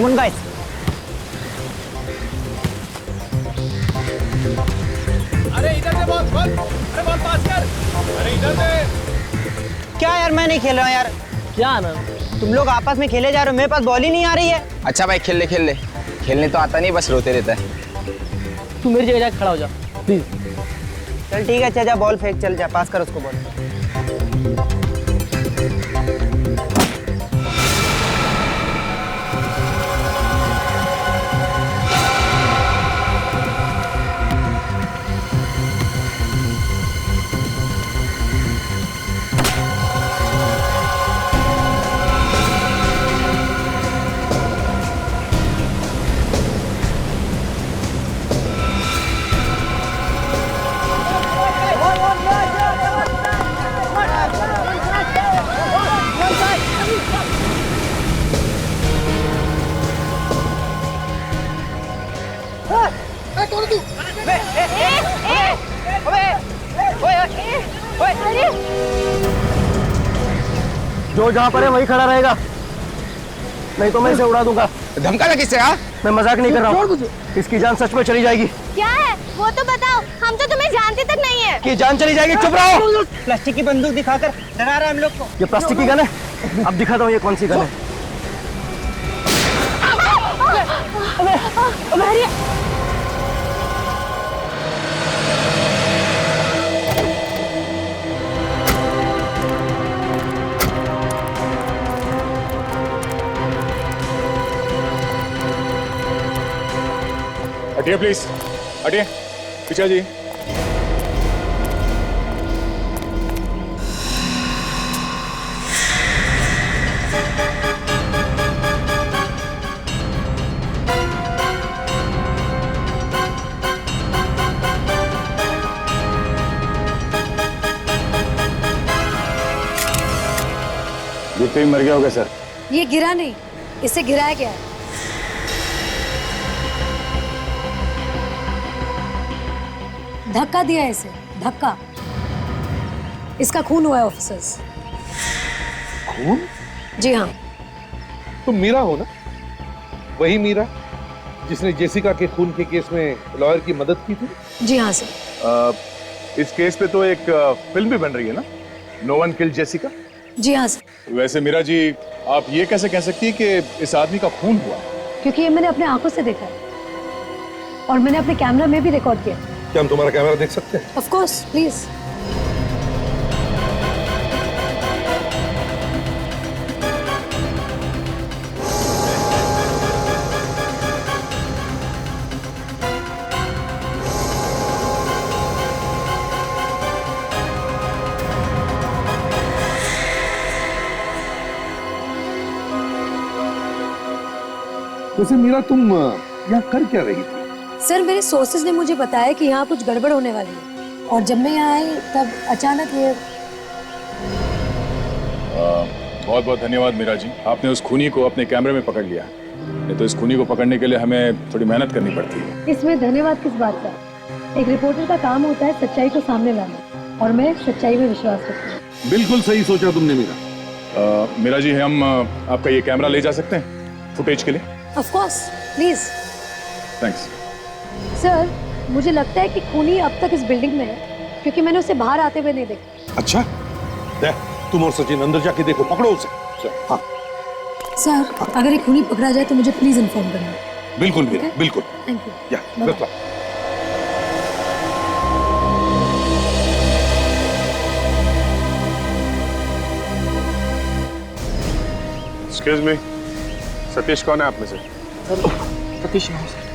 On guys. अरे इधर से बॉल बॉल, अरे बॉल पास कर, अरे इधर से। क्या यार, मैं नहीं खेल रहा हूँ यार। क्या आनंद, तुम लोग आपस में खेले जा रहे हो, मेरे पास बॉल ही नहीं आ रही है। अच्छा भाई खेल ले खेलने तो आता नहीं, बस रोते रहता है। तू मेरी जगह जाके खड़ा हो जा प्लीज। चल ठीक है, जा बॉल फेंक, चल जा पास कर उसको बॉल। जो जहाँ पर है वही खड़ा रहेगा, नहीं तो मैं इसे उड़ा दूंगा। धमका लगा किससे? हाँ मैं मजाक नहीं कर रहा हूँ, इसकी जान सच में चली जाएगी। क्या है वो तो बताओ, हम तो तुम्हें जानते तक नहीं है। कि जान चली जाएगी, चुप रहो। प्लास्टिक की बंदूक दिखाकर डरा रहा है हम लोग को। ये प्लास्टिक की गन है, अब दिखाता हूँ ये कौन सी गन है। हटिए प्लीज, हटिए पीछे जी। गिरते ही मर गया होगा सर। ये गिरा नहीं, इसे गिराया गया है। धक्का दिया है इसे, धक्का। इसका खून हुआ है ऑफिसर्स। खून? जी हाँ। तुम मीरा हो ना? वही मीरा जिसने जेसिका के खून के केस में लॉयर की मदद की थी? जी हाँ सर। इस केस पे तो एक फिल्म भी बन रही है ना, नो वन किल्ड जेसिका। जी हाँ सर। वैसे मीरा जी, आप ये कैसे कह सकती है कि इस आदमी का खून हुआ? क्योंकि ये मैंने अपने आंखों से देखा है और मैंने अपने कैमरा में भी रिकॉर्ड किया। क्या हम तुम्हारा कैमरा देख सकते हैं? Of course, please. वैसे मीरा तुम यहाँ कर क्या रही थी? सर, मेरे सोर्सेज ने मुझे बताया कि यहाँ कुछ गड़बड़ होने वाली है और जब मैं यहाँ आई तब अचानक ये। बहुत बहुत धन्यवाद मीरा जी, आपने उस खूनी को अपने कैमरे में पकड़ लिया। नहीं तो इस खूनी को पकड़ने के लिए हमें थोड़ी मेहनत करनी पड़ती है। इसमें धन्यवाद किस बात का? एक रिपोर्टर का काम होता है सच्चाई को सामने लाना और मैं सच्चाई में विश्वास रखती हूँ। बिल्कुल सही सोचा तुमने मीरा। मीरा जी, हम आपका ये कैमरा ले जा सकते हैं फुटेज के लिए? Of course, please. Thanks. Sir, मुझे लगता है कि खूनी अब तक इस बिल्डिंग में है क्योंकि मैंने उसे बाहर आते हुए नहीं देखा। अच्छा, तुम और सचिन अंदर जाके देखो, पकड़ो उसे। हाँ सर, अगर एक खूनी पकड़ा जाए तो मुझे प्लीज इन्फॉर्म करना। बिल्कुल मीरा, बिल्कुल। Thank you. या good luck. Excuse me, Satish कौन है आप में से? सर, सतीश नाम सर।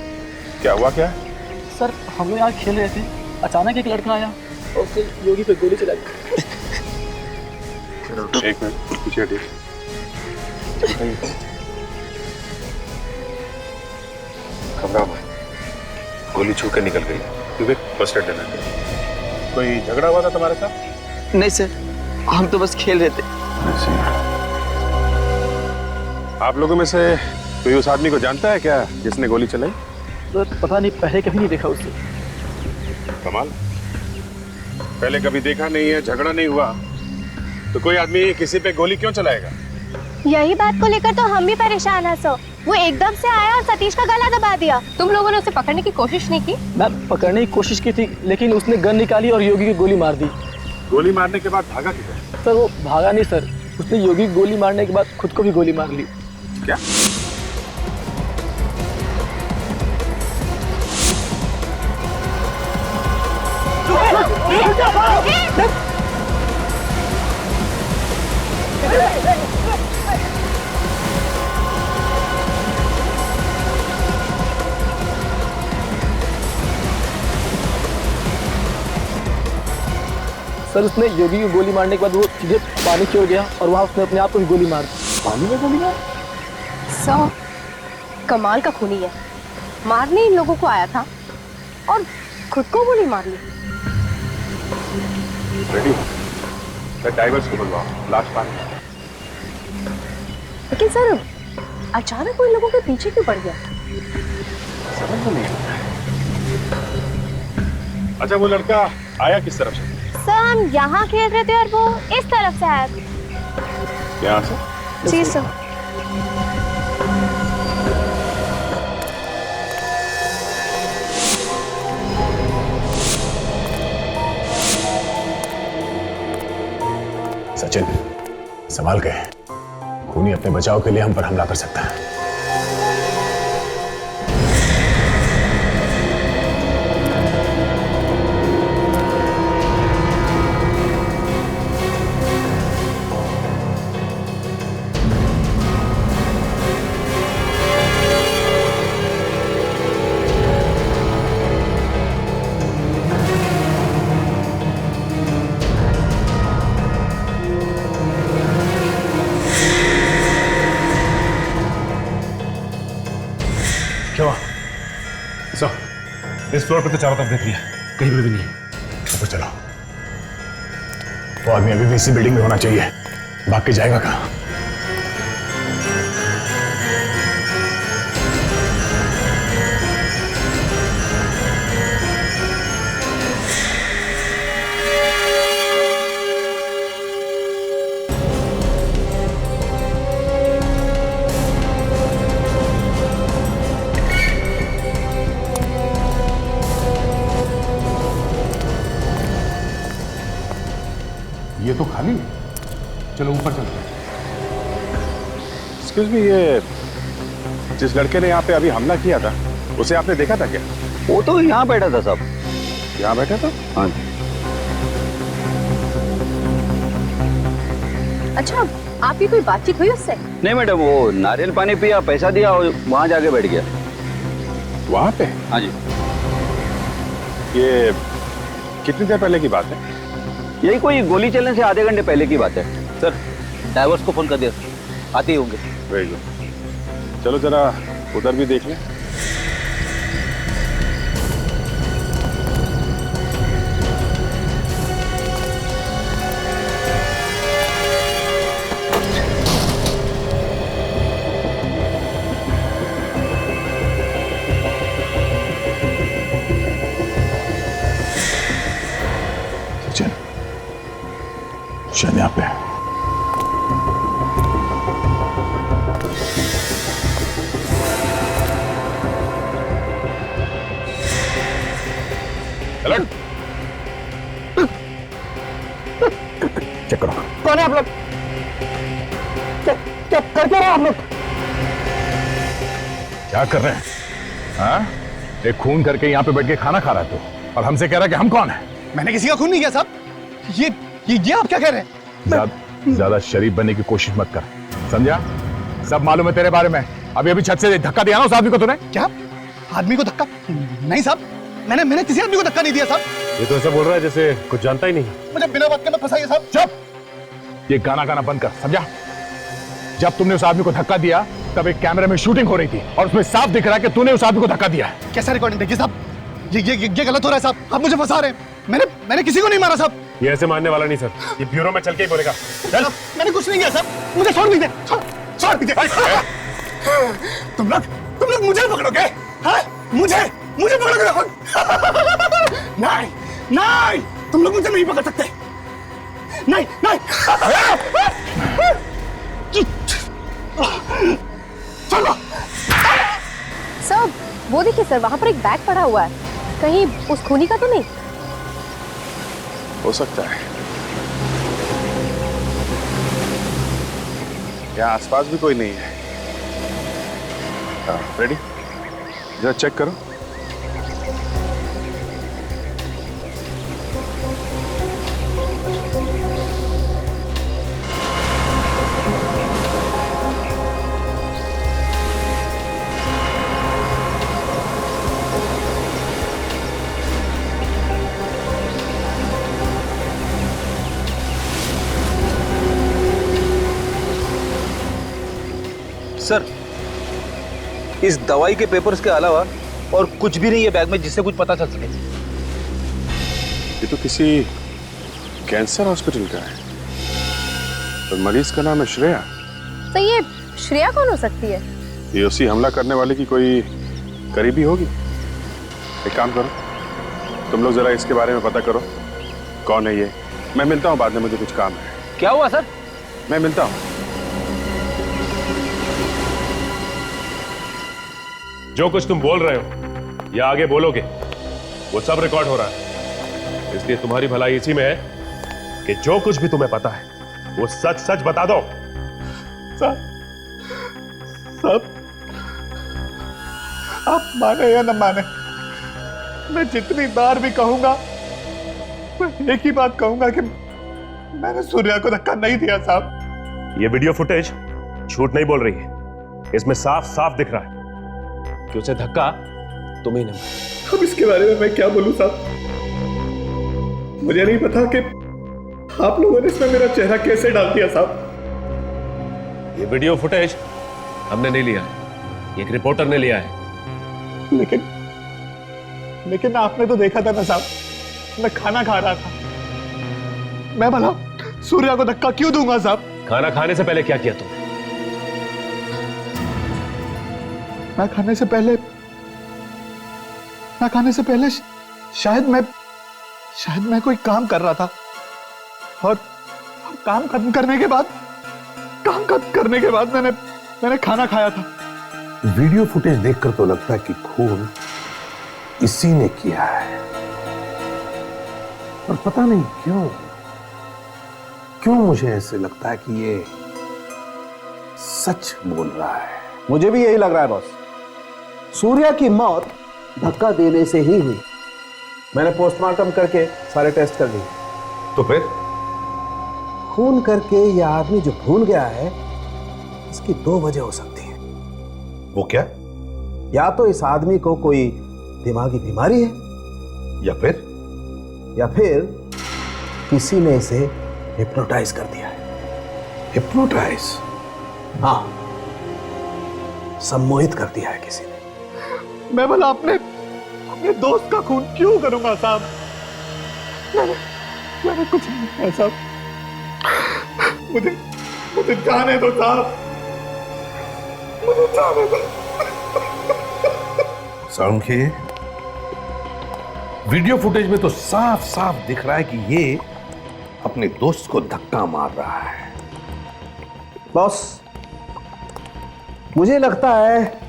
क्या हुआ क्या? सर, हम लोग यहाँ खेल रहे थे, अचानक एक लड़का आया और उससे योगी पे गोली चला दी। एक मिनट पीछे हटिए। घबराओ मत, गोली छू के निकल गई। क्योंकि फर्स्ट एड देना है। कोई झगड़ा हुआ था तुम्हारे साथ? नहीं सर, हम तो बस खेल रहे थे। आप लोगों में से कोई उस आदमी को जानता है क्या जिसने गोली चलाई? सर, पता नहीं, पहले कभी नहीं देखा उसे। कमाल, पहले कभी देखा नहीं है, झगड़ा नहीं हुआ, तो कोई आदमी किसी पे गोली क्यों चलाएगा? यही बात को लेकर तो हम भी परेशान हैं सर। वो एकदम से आया और सतीश का गला दबा दिया। तुम लोगों ने उसे पकड़ने की कोशिश नहीं की? मैम पकड़ने की कोशिश की थी, लेकिन उसने गन निकाली और योगी की गोली मार दी। गोली मारने के बाद भागा किधर? सर वो भागा नहीं सर, उसने योगी की गोली मारने के बाद खुद को भी गोली मार ली। क्या? सर उसने योगी की गोली मारने के बाद वो सीधे पानी की ओर गया और वहाँ उसने अपने आप को भी गोली मार दी। पानी में गोली मार? सो कमाल का खूनी है, मारने इन लोगों को आया था और खुद को गोली मार ली। रेडी हो सर, ड्राइवर्स को बुलवाओ, लाश पानी में। लेकिन सर अचानक वो इन लोगों के पीछे क्यों पड़ गया? समझ में नहीं आ रहा। अच्छा वो लड़का आया किस तरफ से? सर हम यहाँ खेल रहे थे और वो इस तरफ से आया। यहाँ से? जी सर। सचिन संभाल के, खूनी अपने बचाव के लिए हम पर हमला कर सकता है। क्या हुआ? इस फ्लोर पे तो चारों तरफ देख लिया, कहीं भी नहीं। ऊपर चलो, वो आदमी अभी भी इसी बिल्डिंग में होना चाहिए, भाग के जाएगा कहाँ? ये तो खाली है, चलो ऊपर चलते हैं। एक्सक्यूज मी, ये जिस लड़के ने यहाँ पे अभी हमला किया था उसे आपने देखा था क्या? वो तो यहाँ बैठा था साहब। यहाँ बैठा था? हाँ। अच्छा आपकी कोई बातचीत हुई उससे? नहीं मैडम, वो नारियल पानी पिया, पैसा दिया और वहाँ जाके बैठ गया। वहाँ पे? हाँ जी। ये कितनी देर पहले की बात है? यही कोई गोली चलने से आधे घंटे पहले की बात है सर। ड्राइवर्स को फोन कर दिया, आते ही होंगे। वेरी गुड, चलो जरा उधर भी देख लें। सचिन शायद यहाँ पे है। चेक करो। कौन है आप लोग? क्या कर रहे हो आप लोग? क्या कर रहे हैं? हाँ? एक खून करके यहाँ पे बैठ के खाना खा रहा है तू, और हमसे कह रहा है कि हम कौन है? मैंने किसी का खून नहीं किया साहब। ये आप क्या कह रहे हैं? ज्यादा शरीफ बनने की कोशिश मत कर, समझा? सब मालूम है तेरे बारे में। अभी छत से धक्का दिया ना उस आदमी को तूने। क्या आदमी को धक्का? नहीं साहब, मैंने किसी आदमी को धक्का नहीं दिया साहब। ये तो ऐसा बोल रहा है जैसे कुछ जानता ही नहीं। मुझे बिना बात के मत फंसाइए साहब। चुप, ये गाना गाना बंद कर, समझा? जब तुमने उस आदमी को धक्का दिया तब एक कैमरे में शूटिंग हो रही थी और उसमें साफ दिख रहा है कि तूने उस आदमी को धक्का दिया है। कैसा रिकॉर्डिंग देखिए साहब? ये गलत हो रहा है साहब, आप मुझे फंसा रहे हैं। मैंने किसी को नहीं मारा साहब। ये ऐसे मानने वाला नहीं सर, ये ब्यूरो में चल के ही बोलेगा। चल, मैंने कुछ नहीं किया साहब, मुझे छोड़ दीजिए, छोड़ दीजिए। तुम लोग मुझे पकड़ोगे? हाँ? मुझे पकड़ोगे? नहीं, तुम लोग मुझे नहीं पकड़ सकते। नहीं। चलो देखिए सर, वहाँ पर एक बैग पड़ा हुआ है, कहीं उस खूनी का तो नहीं? हो सकता है। यहाँ आसपास भी कोई नहीं है। हाँ, रेडी? जरा चेक करो। सर, इस दवाई के पेपर्स के अलावा और कुछ भी नहीं है बैग में जिससे कुछ पता चल सके। ये तो किसी कैंसर हॉस्पिटल का है और मरीज का नाम है श्रेया। तो ये श्रेया कौन हो सकती है? ये उसी हमला करने वाले की कोई करीबी होगी। एक काम करो, तुम लोग जरा इसके बारे में पता करो, कौन है ये। मैं मिलता हूँ बाद में, मुझे कुछ काम है। क्या हुआ सर? मैं मिलता हूँ। जो कुछ तुम बोल रहे हो या आगे बोलोगे वो सब रिकॉर्ड हो रहा है, इसलिए तुम्हारी भलाई इसी में है कि जो कुछ भी तुम्हें पता है वो सच सच बता दो। साहब, आप माने या न माने, मैं जितनी बार भी कहूंगा मैं एक ही बात कहूंगा कि मैंने सूर्या को धक्का नहीं दिया साहब। ये वीडियो फुटेज झूठ नहीं बोल रही है, इसमें साफ साफ दिख रहा है कि उसे धक्का तुम ही ने मारा। अब इसके बारे में मैं क्या बोलूं साहब? मुझे नहीं पता कि आप लोगों ने इसमें मेरा चेहरा कैसे डाल दिया साहब। ये वीडियो फुटेज हमने नहीं लिया है, एक रिपोर्टर ने लिया है। लेकिन आपने तो देखा था ना साहब, मैं खाना खा रहा था। मैं भला सूर्या को धक्का क्यों दूंगा साहब? खाना खाने से पहले क्या किया तुमने? मैं खाने से पहले शायद मैं कोई काम कर रहा था और काम खत्म करने के बाद मैंने खाना खाया था। वीडियो फुटेज देखकर तो लगता है कि खून इसी ने किया है, और पता नहीं क्यों मुझे ऐसे लगता है कि ये सच बोल रहा है। मुझे भी यही लग रहा है बॉस। सूर्या की मौत धक्का देने से ही हुई। मैंने पोस्टमार्टम करके सारे टेस्ट कर दिए। तो फिर खून करके यह आदमी जो भूल गया है, इसकी दो वजह हो सकती है। वो क्या? या तो इस आदमी को कोई दिमागी बीमारी है, या फिर किसी ने इसे हिप्नोटाइज कर दिया है। हिप्नोटाइज? हाँ, सम्मोहित कर दिया है किसी ने। मैं भला अपने दोस्त का खून क्यों करूंगा साहब? मैंने कुछ नहीं किया साहब। मुझे जाने दो साहब, मुझे जाने दो। साउंड, वीडियो फुटेज में तो साफ साफ दिख रहा है कि ये अपने दोस्त को धक्का मार रहा है। बॉस, मुझे लगता है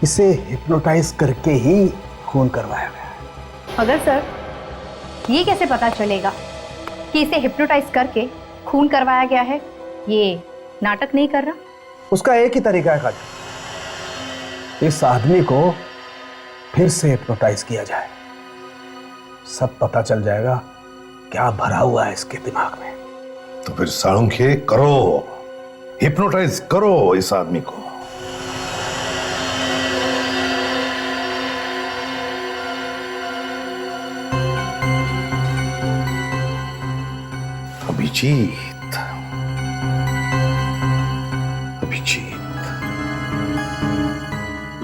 इसे हिप्नोटाइज करके ही खून करवाया गया। मगर सर, ये कैसे पता चलेगा कि इसे हिप्नोटाइज करके खून करवाया गया है? ये नाटक नहीं कर रहा? उसका एक ही तरीका है खाली, इस आदमी को फिर से हिप्नोटाइज किया जाए, सब पता चल जाएगा क्या भरा हुआ है इसके दिमाग में। तो फिर साळुंखे करो, हिप्नोटाइज करो इस आदमी को। अभिजीत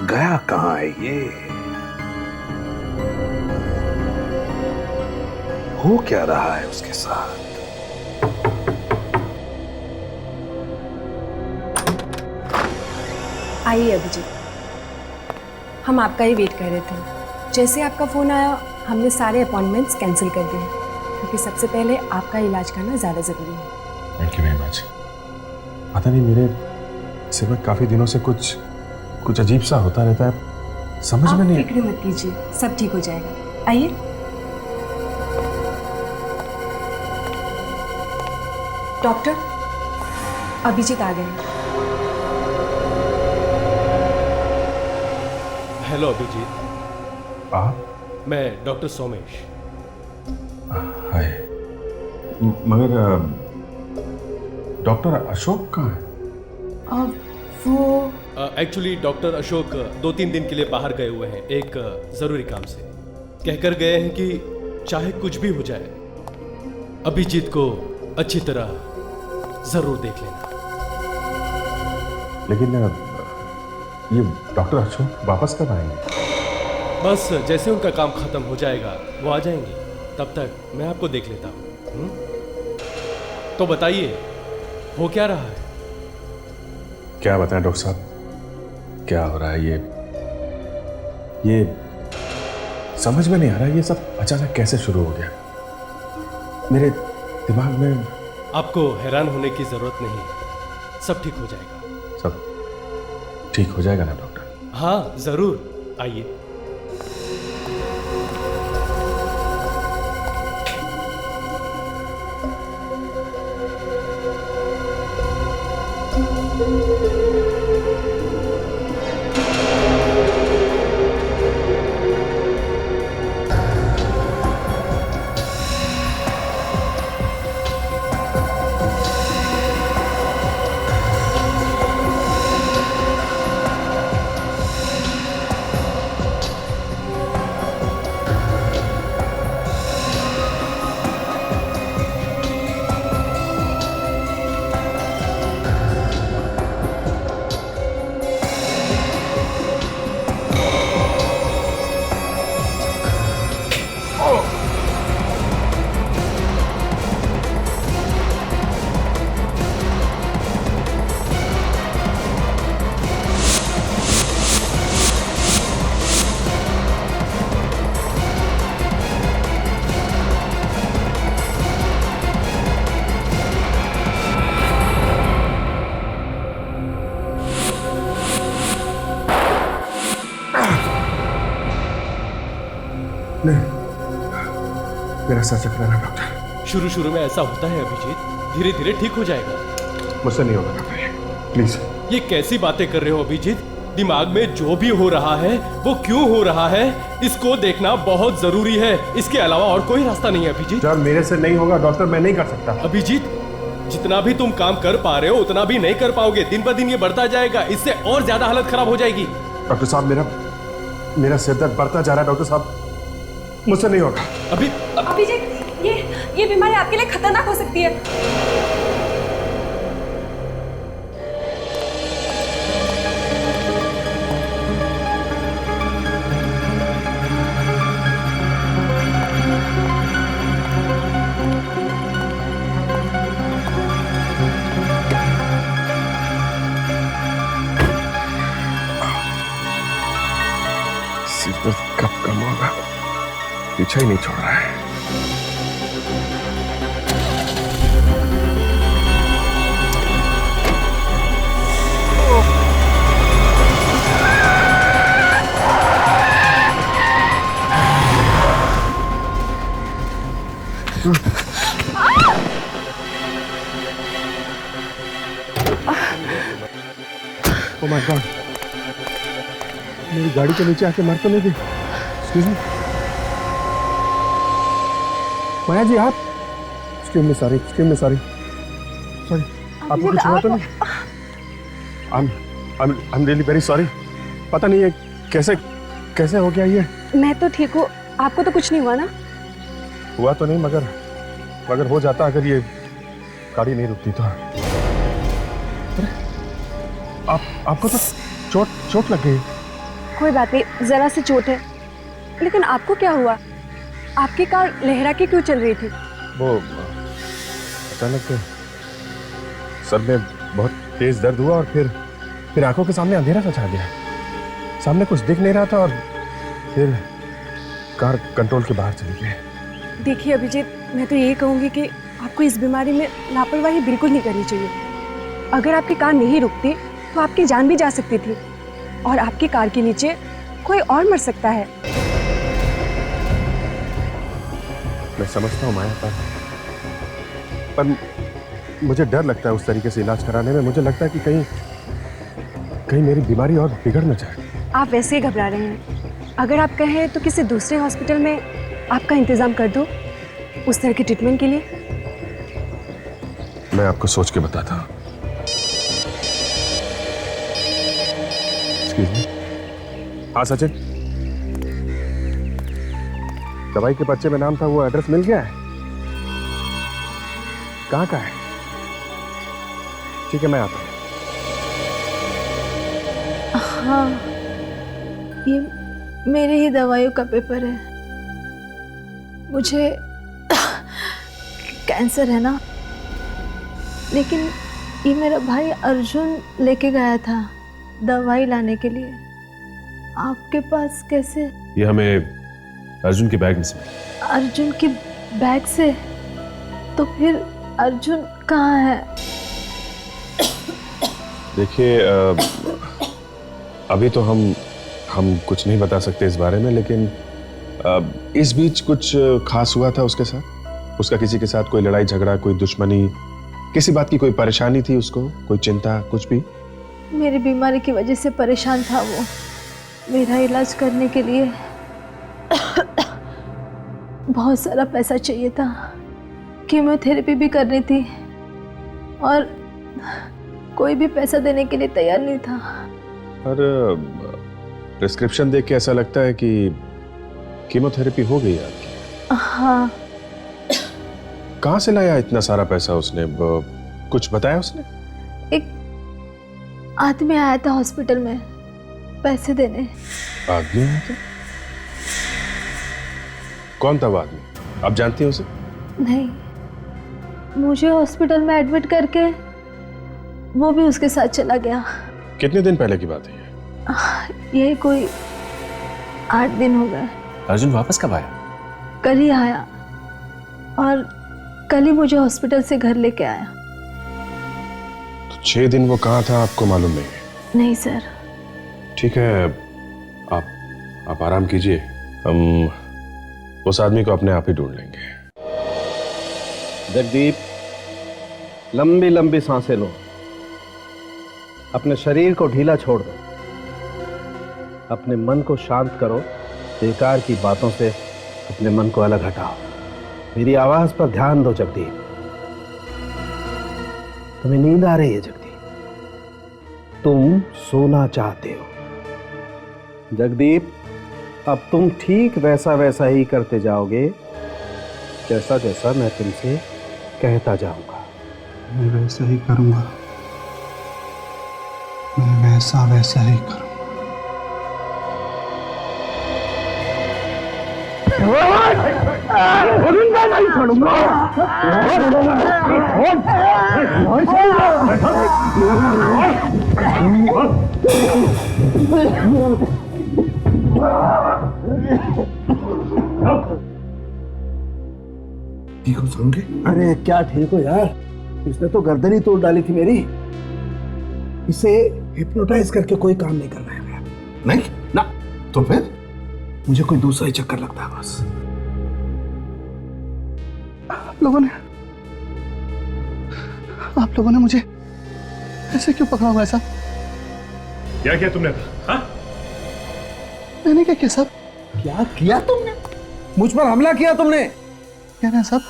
गया कहां है ये? हो क्या रहा है उसके साथ? आइए अभिजीत, हम आपका ही वेट कर रहे थे। जैसे आपका फोन आया, हमने सारे अपॉइंटमेंट्स कैंसिल कर दिए, क्योंकि सबसे पहले आपका इलाज करना ज़्यादा ज़रूरी है। Thank you very much. पता नहीं, मेरे सिर में काफ़ी दिनों से कुछ अजीब सा होता रहता है, समझ में नहीं। फिक्र मत कीजिए, सब ठीक हो जाएगा। आइए। डॉक्टर, अभिजीत आ गए। हेलो अभिजीत। आप? मैं डॉक्टर सोमेश। हाय। मगर डॉक्टर अशोक कहाँ है? वो एक्चुअली डॉक्टर अशोक 2-3 दिन के लिए बाहर गए हुए हैं, एक जरूरी काम से। कहकर गए हैं कि चाहे कुछ भी हो जाए, अभिजीत को अच्छी तरह जरूर देख लेना। लेकिन ये डॉक्टर अशोक वापस कब आएंगे? बस जैसे उनका काम खत्म हो जाएगा वो आ जाएंगे, तब तक मैं आपको देख लेता हूँ। तो बताइए, हो क्या रहा है? क्या बताएं डॉक्टर साहब, क्या हो रहा है? ये समझ में नहीं आ रहा, ये सब अचानक कैसे शुरू हो गया मेरे दिमाग में। आपको हैरान होने की जरूरत नहीं, सब ठीक हो जाएगा। सब ठीक हो जाएगा ना डॉक्टर? हाँ जरूर, आइए। मेरा सर चकरा रहा डॉक्टर। शुरू में ऐसा होता है अभिजीत, धीरे धीरे ठीक हो जाएगा। मुझसे नहीं होगा डॉक्टर, प्लीज। ये कैसी बातें कर रहे हो अभिजीत? दिमाग में जो भी हो रहा है वो क्यों हो रहा है, इसको देखना बहुत जरूरी है। इसके अलावा और कोई रास्ता नहीं है अभिजीत। जब मेरे से नहीं होगा डॉक्टर, मैं नहीं कर सकता। अभिजीत, जितना भी तुम काम कर पा रहे हो उतना भी नहीं कर पाओगे। दिन पर दिन ये बढ़ता जाएगा, इससे और ज्यादा हालत खराब हो जाएगी। डॉक्टर साहब, मेरा सिर दर्द बढ़ता जा रहा है डॉक्टर साहब, मुझसे नहीं होगा। अभिजीत, ये बीमारी आपके लिए खतरनाक हो सकती है। सिर दर्द कब कम होगा, पीछा ही नहीं छोड़ रहा है। Oh my God! मेरी गाड़ी के नीचे आके मर तो नहीं गई? Excuse me? माया जी, आप? Excuse me, sorry. Sorry. आपको कुछ हुआ तो नहीं? I'm really very sorry. पता नहीं है कैसे हो गया ये? मैं तो ठीक हूँ, आपको तो कुछ नहीं हुआ ना? हुआ तो नहीं, मगर हो जाता अगर ये गाड़ी नहीं रुकती तो। आपको तो चोट लग गई। कोई बात नहीं, जरा सी चोट है। लेकिन आपको क्या हुआ? आपकी कार लहरा के क्यों चल रही थी? वो अचानक सर में बहुत तेज दर्द हुआ और फिर आंखों के सामने अंधेरा सा छा गया। सामने कुछ दिख नहीं रहा था और फिर कार कंट्रोल के बाहर चली गई। देखिए अभिजीत, मैं तो यही कहूँगी कि आपको इस बीमारी में लापरवाही बिल्कुल नहीं करनी चाहिए। अगर आपकी कार नहीं रुकती तो आपकी जान भी जा सकती थी और आपकी कार के नीचे कोई और मर सकता है। मैं समझता हूँ माया, पर मुझे डर लगता है उस तरीके से इलाज कराने में। मुझे लगता है कि कहीं मेरी बीमारी और बिगड़ न जाए। आप वैसे ही घबरा रहे हैं। अगर आप कहें तो किसी दूसरे हॉस्पिटल में आपका इंतजाम कर दो उस तरह के ट्रीटमेंट के लिए। मैं आपको सोच के बताता हूँ। हाँ सचिन, दवाई के पर्चे में नाम था, वो एड्रेस मिल गया है? कहाँ का है? ठीक है, मैं आता हूँ। हाँ, ये मेरे ही दवाइयों का पेपर है। मुझे कैंसर है ना, लेकिन ये मेरा भाई अर्जुन लेके गया था दवाई लाने के लिए। आपके पास कैसे? ये हमें अर्जुन के बैग में से मिला। अर्जुन के बैग से? तो फिर अर्जुन कहाँ है? देखिए, अभी तो हम कुछ नहीं बता सकते इस बारे में, लेकिन इस बीच कुछ खास हुआ था उसके साथ? उसका किसी के साथ कोई लड़ाई झगड़ा, कोई दुश्मनी, किसी बात की कोई परेशानी थी उसको, कोई चिंता, कुछ भी? मेरी बीमारी की वजह से परेशान था वो। मेरा इलाज करने के लिए बहुत सारा पैसा चाहिए था। कीमोथेरेपी भी करनी थी और कोई भी पैसा देने के लिए तैयार नहीं था। पर प्रिस्क्रिप्शन देख के ऐसा लगता है कि कीमोथेरेपी हो गई आपकी। हाँ। कहाँ से लाया इतना सारा पैसा उसने? कुछ बताया उसने? एक आदमी आया था हॉस्पिटल में पैसे देने। आदमी आया था? कौन था वो आदमी? आप जानती हैं उसे? नहीं, मुझे हॉस्पिटल में एडमिट करके वो भी उसके साथ चला गया। कितने दिन पहले की बात है ये कोई 8 दिन हो गए। अर्जुन वापस कब आया? कल ही आया और कल ही मुझे हॉस्पिटल से घर लेके आया। तो 6 दिन वो कहाँ था आपको मालूम नहीं? नहीं सर। ठीक है, आप आराम कीजिए, हम उस आदमी को अपने आप ही ढूंढ लेंगे। जगदीप, लंबी लंबी सांसें लो, अपने शरीर को ढीला छोड़ दो, अपने मन को शांत करो, बेकार की बातों से अपने मन को अलग हटाओ। मेरी आवाज पर ध्यान दो जगदीप। तुम्हें नींद आ रही है जगदीप? तुम सोना चाहते हो जगदीप। अब तुम ठीक वैसा वैसा ही करते जाओगे जैसा जैसा मैं तुमसे कहता जाऊंगा। मैं वैसा ही करूंगा, मैं वैसा वैसा ही करूंगा। नहीं छोड़ूंगा। ठीक हो समझे? अरे क्या ठीक हो यार, इसने तो गर्दन ही तोड़ डाली थी मेरी। इसे हिप्नोटाइज करके कोई काम नहीं करना है। नहीं ना, तो फिर मुझे कोई दूसरा ही चक्कर लगता है बस। आप लोगों ने मुझे ऐसे क्यों पकड़ा हुआ है साहब? क्या किया तुमने? हाँ? मैंने क्या किया साहब? क्या किया तुमने? मुझ पर हमला किया तुमने? क्या है साहब?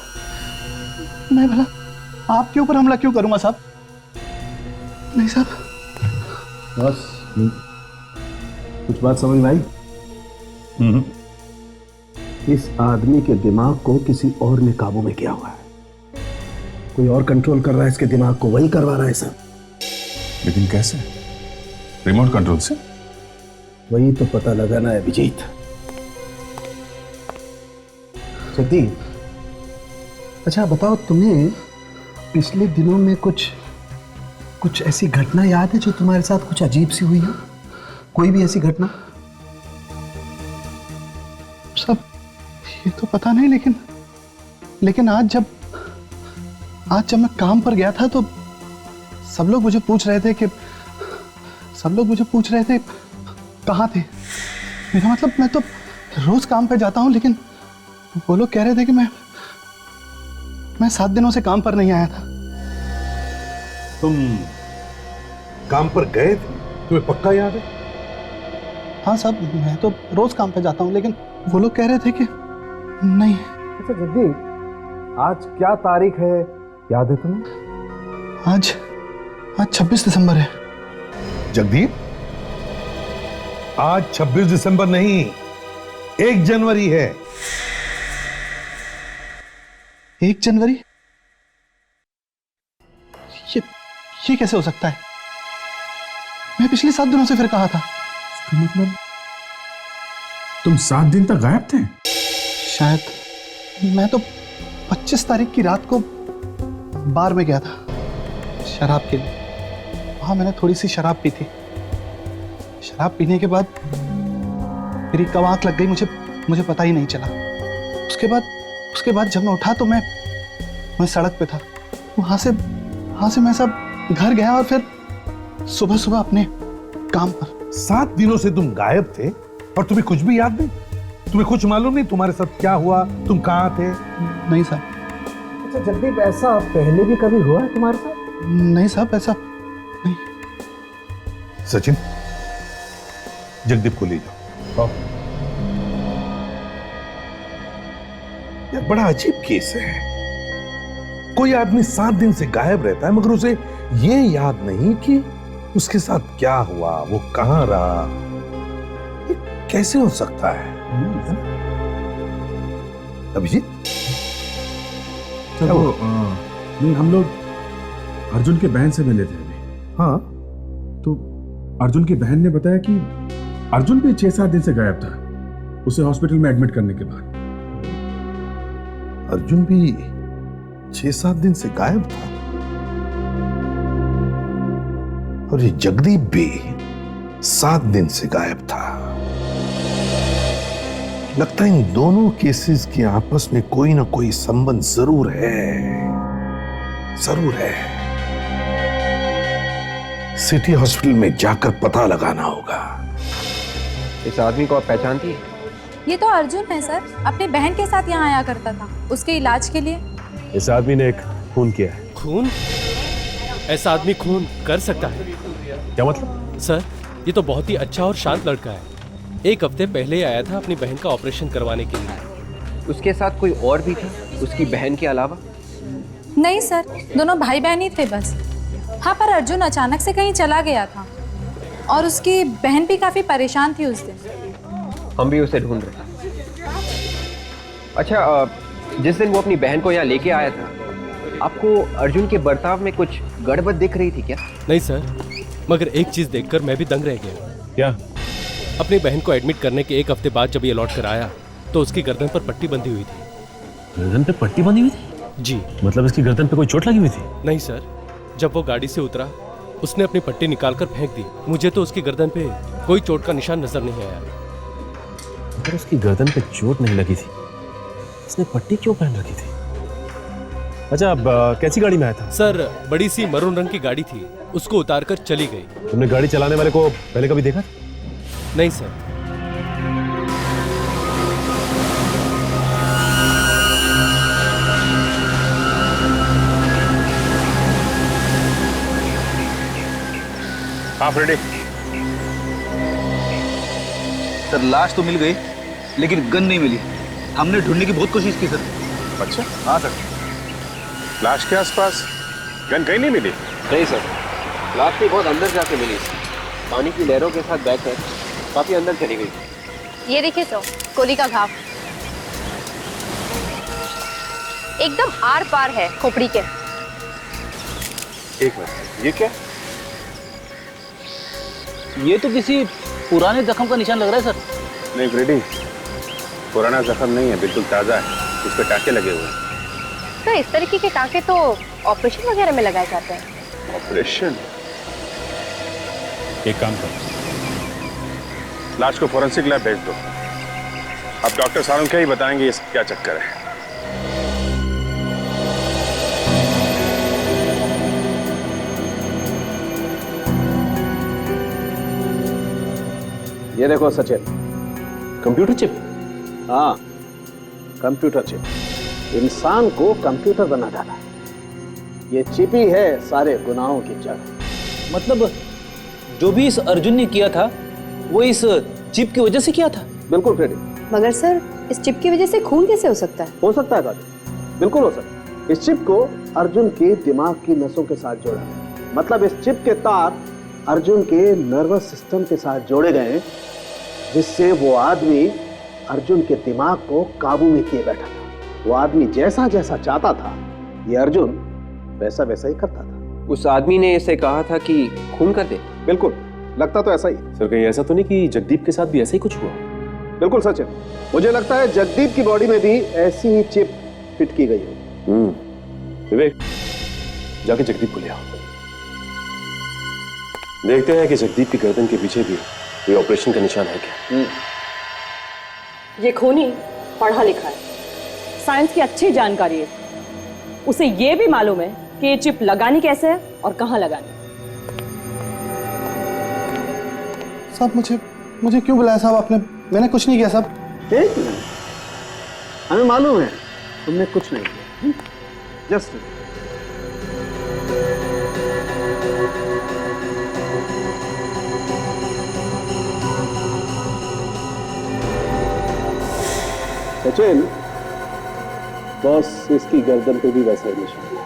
मैं भला आपके ऊपर हमला क्यों करूंगा साहब? नहीं साहब। बस कुछ बात समझ में आई? इस आदमी के दिमाग को किसी और ने काबू में किया हुआ है। कोई और कंट्रोल कर रहा है इसके दिमाग को, वही करवा रहा है सब। लेकिन कैसे? रिमोट कंट्रोल से? वही तो पता लगाना है अभिजीत। जगदीप, अच्छा बताओ, तुम्हें पिछले दिनों में कुछ ऐसी घटना याद है जो तुम्हारे साथ कुछ अजीब सी हुई हो? कोई भी ऐसी घटना? सब ये तो पता नहीं, लेकिन आज जब मैं काम पर गया था तो सब लोग मुझे पूछ रहे थे कहाँ थे। मेरा मतलब मैं तो रोज काम पे जाता हूँ, लेकिन वो लोग कह रहे थे कि मैं 7 दिनों से काम पर नहीं आया था। तुम काम पर गए थे? तुम्हें पक्का याद है? हाँ साहब, मैं तो रोज काम पे जाता हूँ, लेकिन वो लोग कह रहे थे कि नहीं। अच्छा जगदीप, आज क्या तारीख है, याद है तुम्हें? आज 26 दिसंबर है। जगदीप, आज 26 दिसंबर नहीं, 1 जनवरी है। 1 जनवरी? ये कैसे हो सकता है? मैं पिछले 7 दिनों से फिर कहा था। इसका मतलब तुम 7 दिन तक गायब थे? शायद। मैं तो 25 तारीख की रात को बार में गया था शराब के लिए। वहां मैंने थोड़ी सी शराब पी थी। शराब पीने के बाद मेरी कब आंख लग गई मुझे पता ही नहीं चला। उसके बाद जब मैं उठा तो मैं सड़क पे था। वहां से मैं सब घर गया और फिर सुबह अपने काम पर। 7 दिनों से तुम गायब थे और तुम्हें कुछ भी याद नहीं? तुम्हें कुछ मालूम नहीं तुम्हारे साथ क्या हुआ, तुम कहाँ थे? नहीं साहब। अच्छा जगदीप, ऐसा पहले भी कभी हुआ है तुम्हारे साथ? नहीं साहब, ऐसा नहीं। सचिन, जगदीप को ले जाओ। यार बड़ा अजीब केस है। कोई आदमी 7 दिन से गायब रहता है मगर उसे ये याद नहीं कि उसके साथ क्या हुआ, वो कहां रहा। ये कैसे हो सकता है? अभिजीत, चलो नहीं, हम लोग अर्जुन के बहन से मिले थे अभी। हाँ, तो अर्जुन की बहन ने बताया कि अर्जुन भी 6-7 दिन से गायब था, उसे हॉस्पिटल में एडमिट करने के बाद। अर्जुन भी 6-7 दिन से गायब था और ये जगदीप भी 7 दिन से गायब था। लगता है इन दोनों केसेस के आपस में कोई ना कोई संबंध जरूर है। सिटी हॉस्पिटल में जाकर पता लगाना होगा। इस आदमी को आप पहचानती है? ये तो अर्जुन है सर, अपनी बहन के साथ यहाँ आया करता था उसके इलाज के लिए। इस आदमी ने एक खून किया है। खून? ऐसा आदमी खून कर सकता है? क्या मतलब? सर, ये तो बहुत ही अच्छा और शांत लड़का है। 1 हफ्ते पहले ही आया था अपनी बहन का ऑपरेशन करवाने के लिए। उसके साथ कोई और भी था उसकी बहन के अलावा? नहीं सर, दोनों भाई बहन ही थे बस। हाँ, पर अर्जुन अचानक से कहीं चला गया था और उसकी बहन भी काफी परेशान थी उस दिन। हम भी उसे ढूंढ रहे हैं। अच्छा, जिस दिन वो अपनी बहन को यहाँ लेके आया था, आपको अर्जुन के बर्ताव में कुछ गड़बड़ दिख रही थी क्या? नहीं सर, मगर एक चीज देखकर मैं भी दंग रह गया। क्या? अपनी बहन को एडमिट करने के 1 हफ्ते बाद जब ये लौट कर आया तो उसकी गर्दन पर पट्टी बंधी हुई थी। गर्दन पे पट्टी बंधी हुई थी? जी। मतलब इसकी गर्दन पे कोई चोट लगी हुई थी? नहीं सर, जब वो गाड़ी से उतरा उसने अपनी पट्टी निकालकर फेंक दी। मुझे तो उसकी गर्दन पे कोई चोट का निशान नजर नहीं आया। अगर उसकी गर्दन पे चोट नहीं लगी थी, इसने पट्टी क्यों पहन रखी थी? अच्छा, अब कैसी गाड़ी में आया था? सर, बड़ी सी मरून रंग की गाड़ी थी, उसको उतारकर चली गई। तुमने गाड़ी चलाने वाले को पहले कभी देखा? नहीं सर। आप रेडी? सर, लाश तो मिल गई लेकिन गन नहीं मिली। हमने ढूंढने की बहुत कोशिश की सर। अच्छा, हाँ सर। लाश के आसपास गन कहीं नहीं मिली? नहीं सर, लाश भी बहुत अंदर जाके मिली। पानी की लहरों के साथ बहकर काफी अंदर चली गई। ये देखिए तो गोली का घाव एकदम आर पार है खोपड़ी के। एक मिनट, ये क्या? ये तो किसी पुराने जख्म का निशान लग रहा है सर। नहीं फ्रेडी, पुराना जख्म नहीं है, बिल्कुल ताजा है। उस पे टाके लगे हुए हैं। तो इस तरीके के टाके तो ऑपरेशन वगैरह में लगाए जाते हैं। ऑपरेशन? एक काम करो, लाश को फोरेंसिक लैब भेज दो। अब डॉक्टर सारों क्या ही बताएंगे ये क्या चक्कर है। ये देखो सचिन, कंप्यूटर चिप? हाँ, कंप्यूटर चिप। इंसान को कंप्यूटर बना डाला। ये चिप ही है सारे गुनाहों की जड़। मतलब जो भी इस अर्जुन ने किया था वो इस चिप की वजह से किया था? बिल्कुल फ्रेडी। मगर सर, इस चिप की वजह से खून कैसे हो सकता है? हो सकता है काजल, बिल्कुल हो सकता है। इस चिप को अर्जुन के दिमाग की नसों के साथ जोड़ा है। मतलब इस चिप के तार अर्जुन के नर्वस सिस्टम के साथ जोड़े गए, जिससे वो आदमी अर्जुन के दिमाग को काबू में किए बैठा था। वो आदमी जैसा जैसा चाहता था, ये अर्जुन वैसा वैसा ही करता था। उस आदमी ने इसे कहा था कि खून कर दे? बिल्कुल, लगता तो ऐसा ही। सर कहीं ऐसा तो नहीं कि जगदीप के साथ भी ऐसा ही कुछ हुआ? बिल्कुल सच है। मुझे लगता है जगदीप की बॉडी में भी ऐसी ही चिप फिट की गई हो। विवेक, जाके जगदीप को ले आओ। देखते हैं कि जगदीप की गर्दन के पीछे भी कोई ऑपरेशन का निशान है क्या। ये खूनी पढ़ा लिखा है, साइंस की अच्छी जानकारी है। उसे ये भी मालूम है कि ये चिप लगानी कैसे है और कहां लगानी। साहब मुझे क्यों बुलाया साहब आपने? मैंने कुछ नहीं किया साहब। एक मिनट, हमें मालूम है तुमने कुछ नहीं किया। जस्ट सचिन, बॉस इसकी गर्दन पे भी वैसा ही निशान है।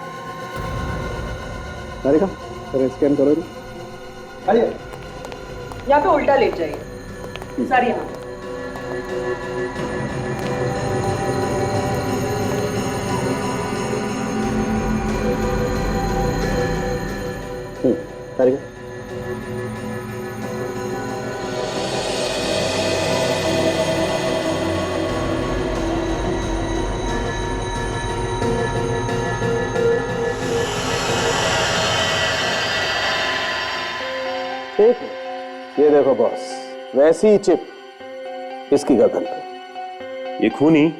अरे का स्कैन करो। आइए, या तो उल्टा लेट जाइए सर। यहाँ ठीक है, ये देखो बॉस, वैसी ही चिप इसकी गर्दन पे। ये खूनी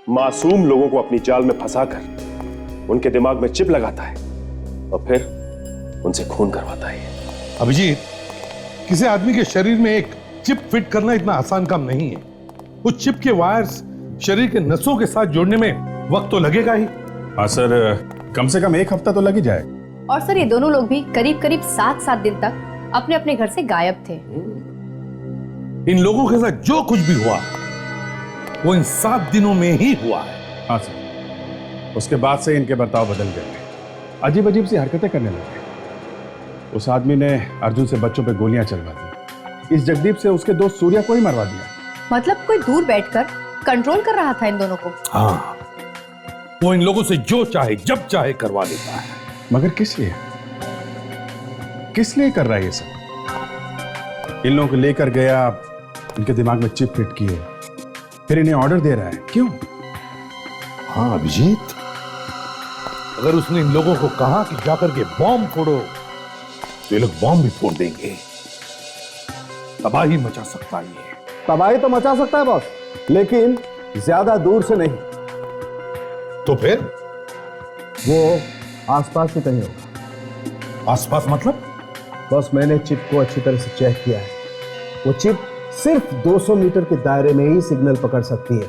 मासूम लोगों को अपनी जाल में फंसाकर उनके दिमाग में चिप लगाता है और फिर उनसे खून करवाता है। अभिजीत, किसी आदमी के शरीर में एक चिप फिट करना इतना आसान काम नहीं है। उस चिप के वायर्स शरीर के नसों के साथ जोड़ने में वक्त तो लगेगा ही। हाँ सर, कम से कम 1 हफ्ता तो लग ही जाए। और सर, ये दोनों लोग भी करीब करीब 7-7 दिन तक अपने अपने घर से गायब थे। इन लोगों के साथ जो कुछ भी हुआ वो इन 7 दिनों में ही हुआ है। हाँ सर, उसके बाद से इनके बर्ताव बदल गए, अजीब अजीब सी हरकतें करने लगे। उस आदमी ने अर्जुन से बच्चों पे गोलियां चलवा दी। इस जगदीप से उसके दोस्त सूर्या को ही मरवा दिया। मतलब कोई दूर बैठकर कंट्रोल कर रहा था इन दोनों को। हाँ, वो इन लोगों से जो चाहे जब चाहे करवा देता है। मगर किस लिए? किस लिए कर रहा है ये सब? इन लोगों को लेकर गया, इनके दिमाग में चिप फिट किए, फिर इन्हें ऑर्डर दे रहा है। क्यों? हाँ अभिजीत, अगर उसने इन लोगों को कहा कि जाकर के बॉम्ब फोड़ो तो ये लोग बॉम्ब भी फोड़ देंगे। तबाही मचा सकता है ये। तबाही तो मचा सकता है बॉस, लेकिन ज्यादा दूर से नहीं। तो फिर वो आसपास ही कहीं होगा। आसपास मतलब? बॉस, मैंने चिप को अच्छी तरह से चेक किया है। वो चिप सिर्फ 200 मीटर के दायरे में ही सिग्नल पकड़ सकती है।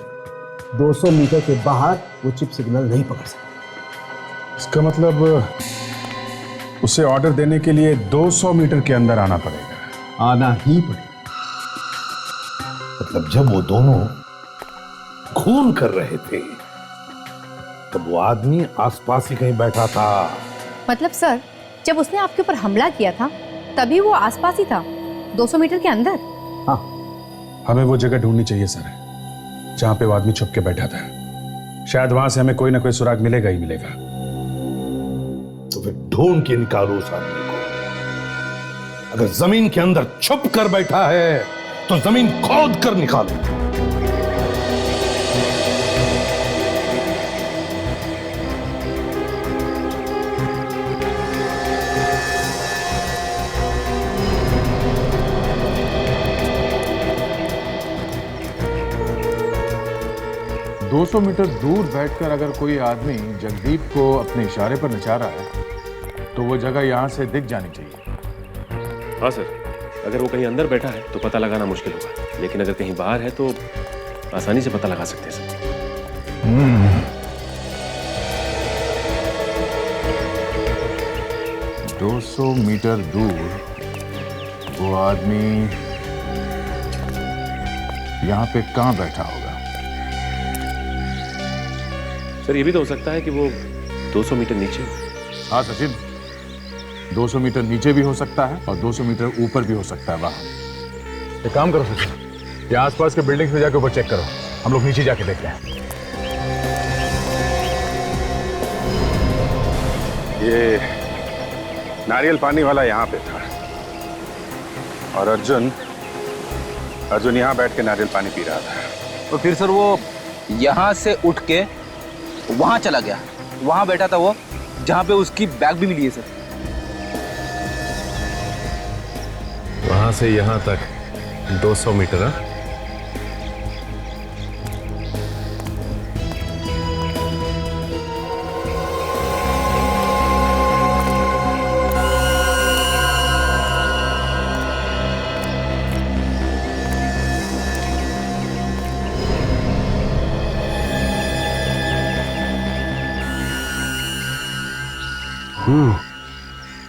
200 मीटर के बाहर वो चिप सिग्नल नहीं पकड़ सकती। इसका मतलब उसे ऑर्डर देने के लिए 200 मीटर के अंदर आना पड़ेगा। आना ही पड़ेगा। मतलब जब वो दोनों खून कर रहे थे तब वो आदमी आसपास ही कहीं बैठा था। मतलब सर, जब उसने आपके ऊपर हमला किया था तभी वो आसपास ही था, 200 मीटर के अंदर। हाँ, हमें वो जगह ढूंढनी चाहिए सर, जहां पे वो आदमी छुप के बैठा था। शायद वहां से हमें कोई ना कोई सुराग मिलेगा ही मिलेगा। तो फिर ढूंढ के निकालो उस आदमी को। अगर जमीन के अंदर छुप कर बैठा है तो जमीन खोद कर निकालो। दो 200 मीटर दूर बैठकर अगर कोई आदमी जगदीप को अपने इशारे पर नचा रहा है तो वो जगह यहां से दिख जानी चाहिए। हाँ सर, अगर वो कहीं अंदर बैठा है तो पता लगाना मुश्किल होगा, लेकिन अगर कहीं बाहर है तो आसानी से पता लगा सकते हैं सर। 200 मीटर दूर वो आदमी यहाँ पे कहाँ बैठा होगा? सर ये भी तो हो सकता है कि वो 200 मीटर नीचे हो। हाँ सचिन, 200 मीटर नीचे भी हो सकता है और 200 मीटर ऊपर भी हो सकता है वहां। एक काम करो सचिन, ये आसपास के बिल्डिंग्स में जाके ऊपर चेक करो, हम लोग नीचे जाके देखते हैं। ये नारियल पानी वाला यहाँ पे था और अर्जुन यहाँ बैठ के नारियल पानी पी रहा था। तो फिर सर वो यहाँ से उठ के वहां चला गया, वहां बैठा था वो जहां पे उसकी बैग भी मिली है सर। वहां से यहां तक 200 मीटर है।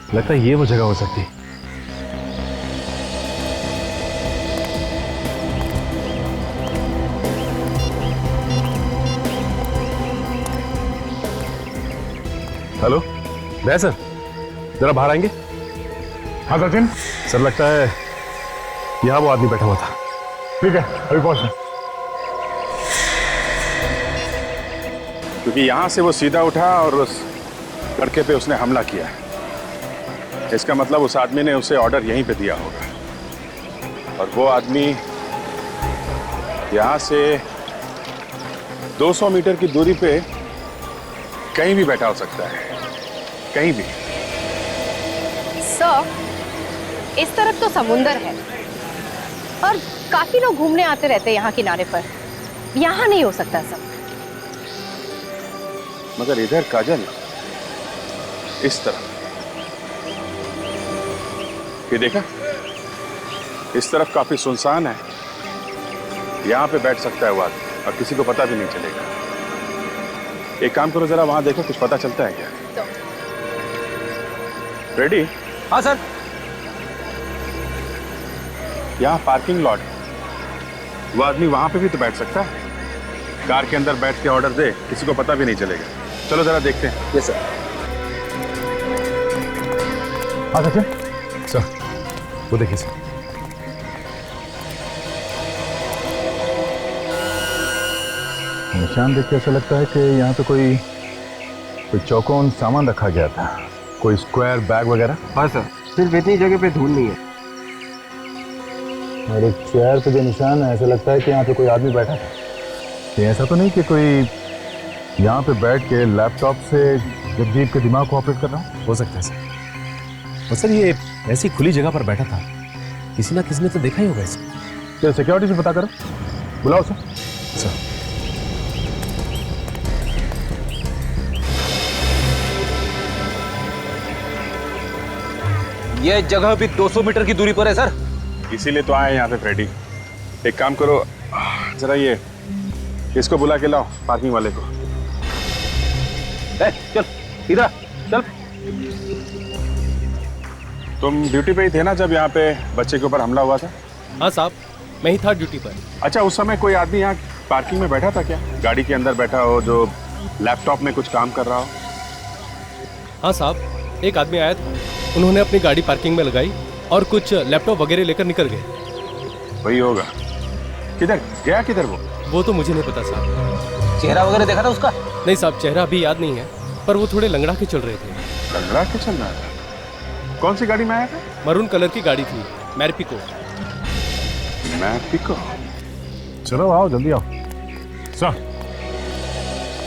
लगता है ये वो जगह हो सकती है। हेलो दया सर, जरा बाहर आएंगे? हाँ सचिन। सर लगता है यहाँ वो आदमी बैठा हुआ था। ठीक है, अभी पहुंच। क्योंकि यहाँ से वो सीधा उठा और उस लड़के पे उसने हमला किया। इसका मतलब उस आदमी ने उसे ऑर्डर यहीं पे दिया होगा और वो आदमी यहाँ से 200 मीटर की दूरी पे कहीं भी बैठा हो सकता है, कहीं भी। सर, इस तरफ तो समुंदर है और काफी लोग घूमने आते रहते हैं यहाँ किनारे पर। यहाँ नहीं हो सकता सब। मगर इधर काजल, इस तरफ ये देखा, इस तरफ काफी सुनसान है। यहाँ पे बैठ सकता है वो आदमी और किसी को पता भी नहीं चलेगा। एक काम करो, जरा वहां देखो, कुछ पता चलता है क्या? रेडी? हाँ सर। यहाँ पार्किंग लॉट, वो आदमी वहां पे भी तो बैठ सकता है। कार के अंदर बैठ के ऑर्डर दे, किसी को पता भी नहीं चलेगा। चलो जरा देखते हैं। Yes sir. हाँ सचिन। सर वो देखिए सर, निशान देख के ऐसा लगता है कि यहाँ पे कोई चौकोन सामान रखा गया था, कोई स्क्वायर बैग वगैरह। हाँ सर, सिर्फ इतनी जगह पे धूल नहीं है। और एक चेयर पे जो निशान है, ऐसा लगता है कि यहाँ पे कोई आदमी बैठा था। ये ऐसा तो नहीं कि कोई यहाँ पे बैठ के लैपटॉप से जगदीप के दिमाग को ऑपरेट कर रहा हूँ? हो सकता है सर। और सर ये ऐसी खुली जगह पर बैठा था, किसी ना किसी ने तो देखा ही होगा इसे। क्या सिक्योरिटी से पता करो, बुलाओ सर। सर ये जगह भी 200 मीटर की दूरी पर है सर। इसीलिए तो आए यहाँ पे फ्रेडी। एक काम करो, जरा ये इसको बुला के लाओ, पार्किंग वाले को। चल इधर चल। तुम ड्यूटी पे ही थे ना जब यहाँ पे बच्चे के ऊपर हमला हुआ था? हाँ साहब, मैं ही था ड्यूटी पर। अच्छा, उस समय कोई आदमी यहाँ पार्किंग में बैठा था क्या? गाड़ी के अंदर बैठा हो, जो लैपटॉप में कुछ काम कर रहा हो? हाँ साहब, एक आदमी आया था, उन्होंने अपनी गाड़ी पार्किंग में लगाई और कुछ लैपटॉप वगैरह लेकर निकल गए। वही होगा। किधर गया, किधर वो तो मुझे नहीं पता साहब। चेहरा वगैरह देखा था उसका? नहीं साहब, चेहरा अभी याद नहीं है, पर वो थोड़े लंगड़ा के चल रहे थे। लंगड़ा के चल रहा था? कौन सी गाड़ी में आया था? मरून कलर की गाड़ी थी, मैरपिको। मैरपिको? चलो आओ, जल्दी आओ। सर,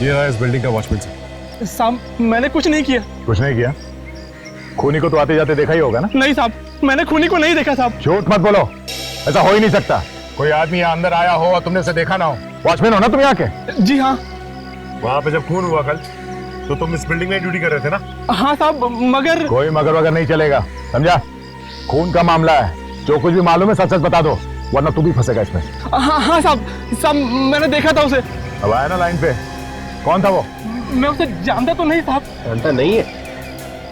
ये रहा इस बिल्डिंग का वॉचमैन सर। साहब, मैंने कुछ नहीं किया। कुछ नहीं किया? खूनी को तो आते जाते देखा ही होगा ना? नहीं साहब, मैंने खूनी को नहीं देखा साहब। झूठ मत बोलो, ऐसा हो ही नहीं सकता। कोई आदमी यहाँ अंदर आया हो और तुमने उसे देखा ना हो। वॉचमैन हो ना तुम यहाँ के? जी हाँ। वहां पे जब खून हुआ कल, तो तुम इस बिल्डिंग में ड्यूटी कर रहे थे ना? हाँ साहब, मगर कोई मगर वगर नहीं चलेगा, समझा? खून का मामला है, जो कुछ भी मालूम है सच सच बता दो, वरना तू भी फंसेगा इसमें। हाँ साहब, साहब मैंने देखा था उसे। अब आया ना लाइन पे, कौन था वो? मैं उसे जानता तो नहीं साहब। जानता नहीं है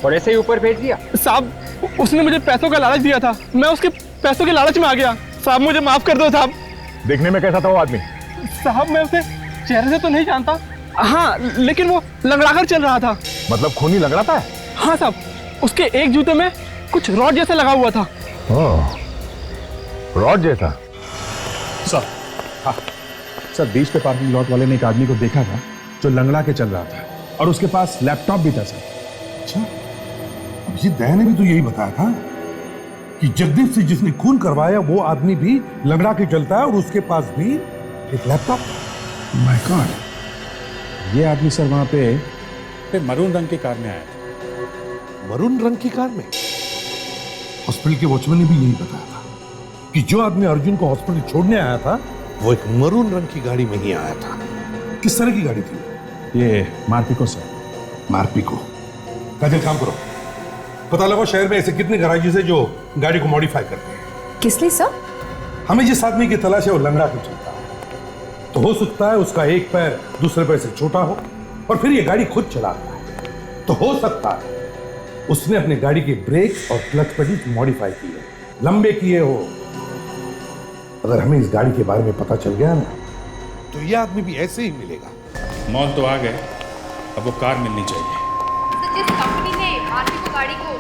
और ऐसे ही ऊपर भेज दिया? साहब उसने मुझे पैसों का लालच दिया था, मैं उसके पैसों के लालच में आ गया। साहब मुझे माफ कर दो साहब। देखने में कैसा था वो आदमी? साहब मैं उसे चेहरे से तो नहीं जानता, हाँ लेकिन वो लंगड़ा कर चल रहा था। मतलब खूनी लंगड़ाता है? हाँ साहब, उसके एक जूते में कुछ रॉड जैसा लगा हुआ था। रॉड जैसा? सर, हाँ सर, बीच पे पार्किंग लॉट वाले ने एक आदमी को देखा था जो लंगड़ा के चल रहा था और उसके पास लैपटॉप भी था सर। अच्छा, अभिजीत दया ने भी तो यही बताया था कि जगदीप से जिसने खून करवाया वो आदमी भी लंगड़ा के चलता है और उसके पास भी एक लैपटॉप। माय गॉड, ये आदमी सर वहां पे मरून रंग की कार में आया था। मरून रंग की कार में? हॉस्पिटल के वॉचमैन ने भी यही बताया था कि जो आदमी अर्जुन को हॉस्पिटल छोड़ने आया था वो एक मरून रंग की गाड़ी में ही आया था। किस तरह की गाड़ी थी? ये मार्पिको सर। मार्पिको? काजल काम करो, पता लगाओ शहर में ऐसे कितने गैराजेस है जो गाड़ी को मॉडिफाई करते हैं। किस लिए सर? हमें जिस आदमी की तलाश है वो लंगड़ा के चलता है, तो हो सकता है उसका एक पैर दूसरे पैर से छोटा हो और फिर ये गाड़ी खुद चलाता है, तो हो सकता है उसने अपने गाड़ी के ब्रेक और क्लच पेडल मॉडिफाई किए, लंबे किए हो। अगर हमें इस गाड़ी के बारे में पता चल गया ना तो ये आदमी भी ऐसे ही मिलेगा। मॉल तो आ गए, अब वो कार मिलनी चाहिए। जिस कंपनी ने मार्पिको गाड़ी को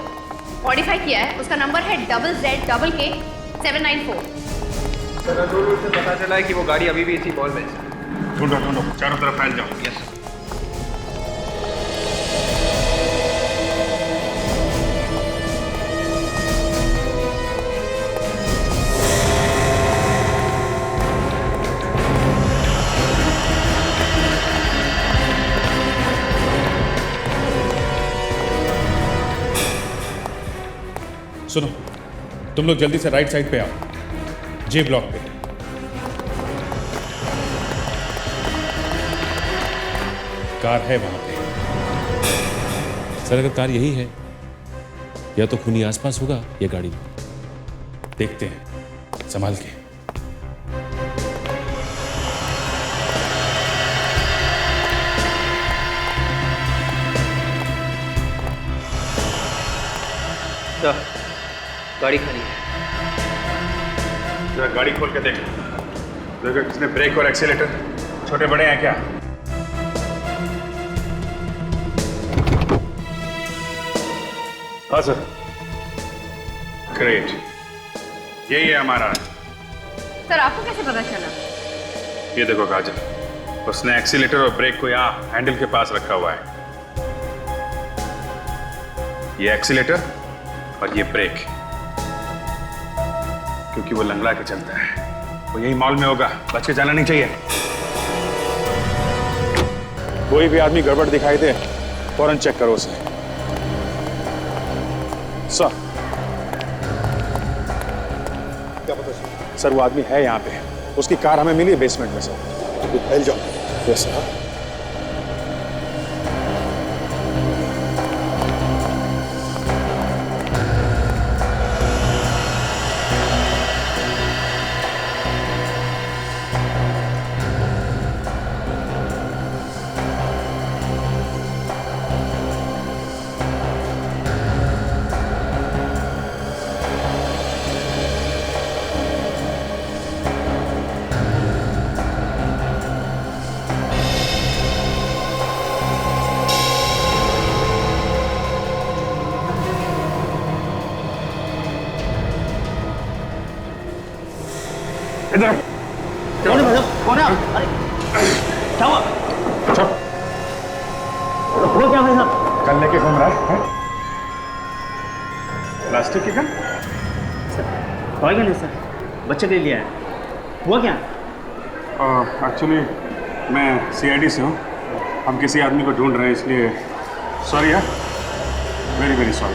मॉडिफाई किया है उसका नंबर है ZZK794। कंट्रोल से पता चला है कि वो गाड़ी अभी भी इसी मॉल में है। ढूंढो ढूंढो, चारों तरफ फैल जाओ। यस। सुनो, तुम लोग जल्दी से राइट साइड पे आओ, जे ब्लॉक पे। कार है वहां पे। सर अगर कार यही है या तो खूनी आसपास होगा या गाड़ी में। देखते हैं, संभाल के। गाड़ी खाली है। जरा गाड़ी खोल के देख, देखो किसने ब्रेक और एक्सीलेटर छोटे बड़े हैं क्या? हाँ सर। ग्रेट, यही है हमारा। सर आपको कैसे पता चला? ये देखो काजल, उसने एक्सीलेटर और ब्रेक को यहाँ हैंडल के पास रखा हुआ है। ये एक्सीलेटर और ये ब्रेक, क्योंकि वो लंगड़ा के चलता है। वो यही मॉल में होगा, बच के जाना नहीं चाहिए। कोई भी आदमी गड़बड़ दिखाई दे फौरन चेक करो उसे। सर, सर वो आदमी है यहाँ पे, उसकी कार हमें मिली है बेसमेंट में सर। फैल जाओ। Yes sir. इधर कौन है भाई? कौन है? अरे क्या हुआ? वो क्या भाई साहब? कल लेके घूम रहा है? प्लास्टिक की गन? टॉय गन है सर, बच्चे के लिए लिया है। हुआ क्या? एक्चुअली मैं CID से हूँ, हम किसी आदमी को ढूंढ रहे हैं, इसलिए सॉरी यार, वेरी वेरी सॉरी।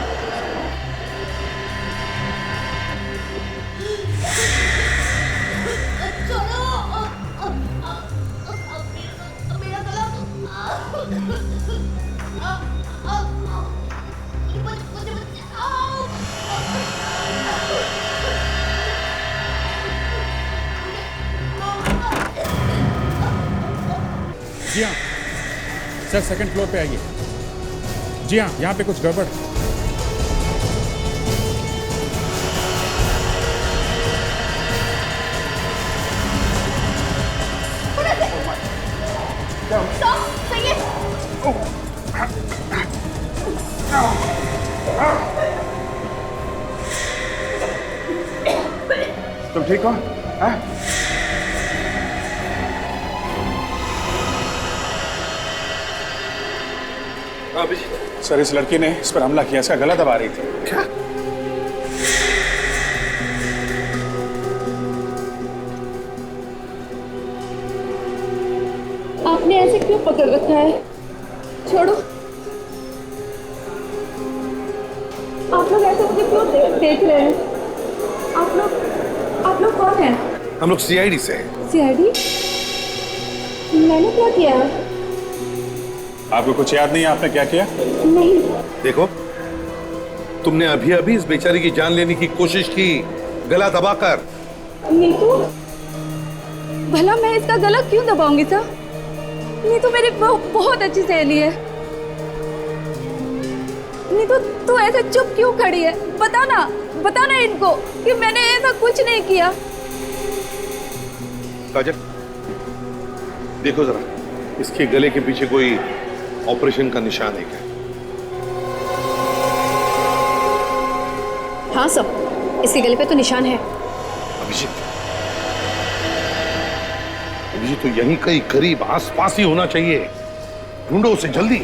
जी हाँ सर, सेकंड फ्लोर पे आइए। जी हाँ, यहाँ पे कुछ गड़बड़। तुम ठीक हो? हाँ? सर, इस लड़की ने इस पर हमला किया, इसका गला दबा रही थी। क्या? आपने ऐसे क्यों पकड़ रखा है? छोड़ो। आप लोग ऐसे मुझे क्यों देख रहे हैं? आप लोग कौन हैं? हम लोग सीआईडी से हैं। सीआईडी? मैंने क्या किया? आपको कुछ याद नहीं है आपने क्या किया? नहीं। देखो, तुमने अभी अभी इस बेचारी की जान लेने की कोशिश की, गला दबाकर। नीतू, भला मैं इसका गला क्यों दबाऊंगी सर? नीतू मेरी बहुत अच्छी सहेली है। नीतू, तू ऐसे चुप क्यों खड़ी है? बता ना इनको कि मैंने ऐसा कुछ नहीं किया। काजल, देखो जरा, इसके गले के पीछे कोई ऑपरेशन का निशान है क्या? हाँ सब, इसके गले पे तो निशान है। अभिजीत, अभिजीत तो यहीं कहीं करीब आसपास ही होना चाहिए। ढूंढो उसे जल्दी।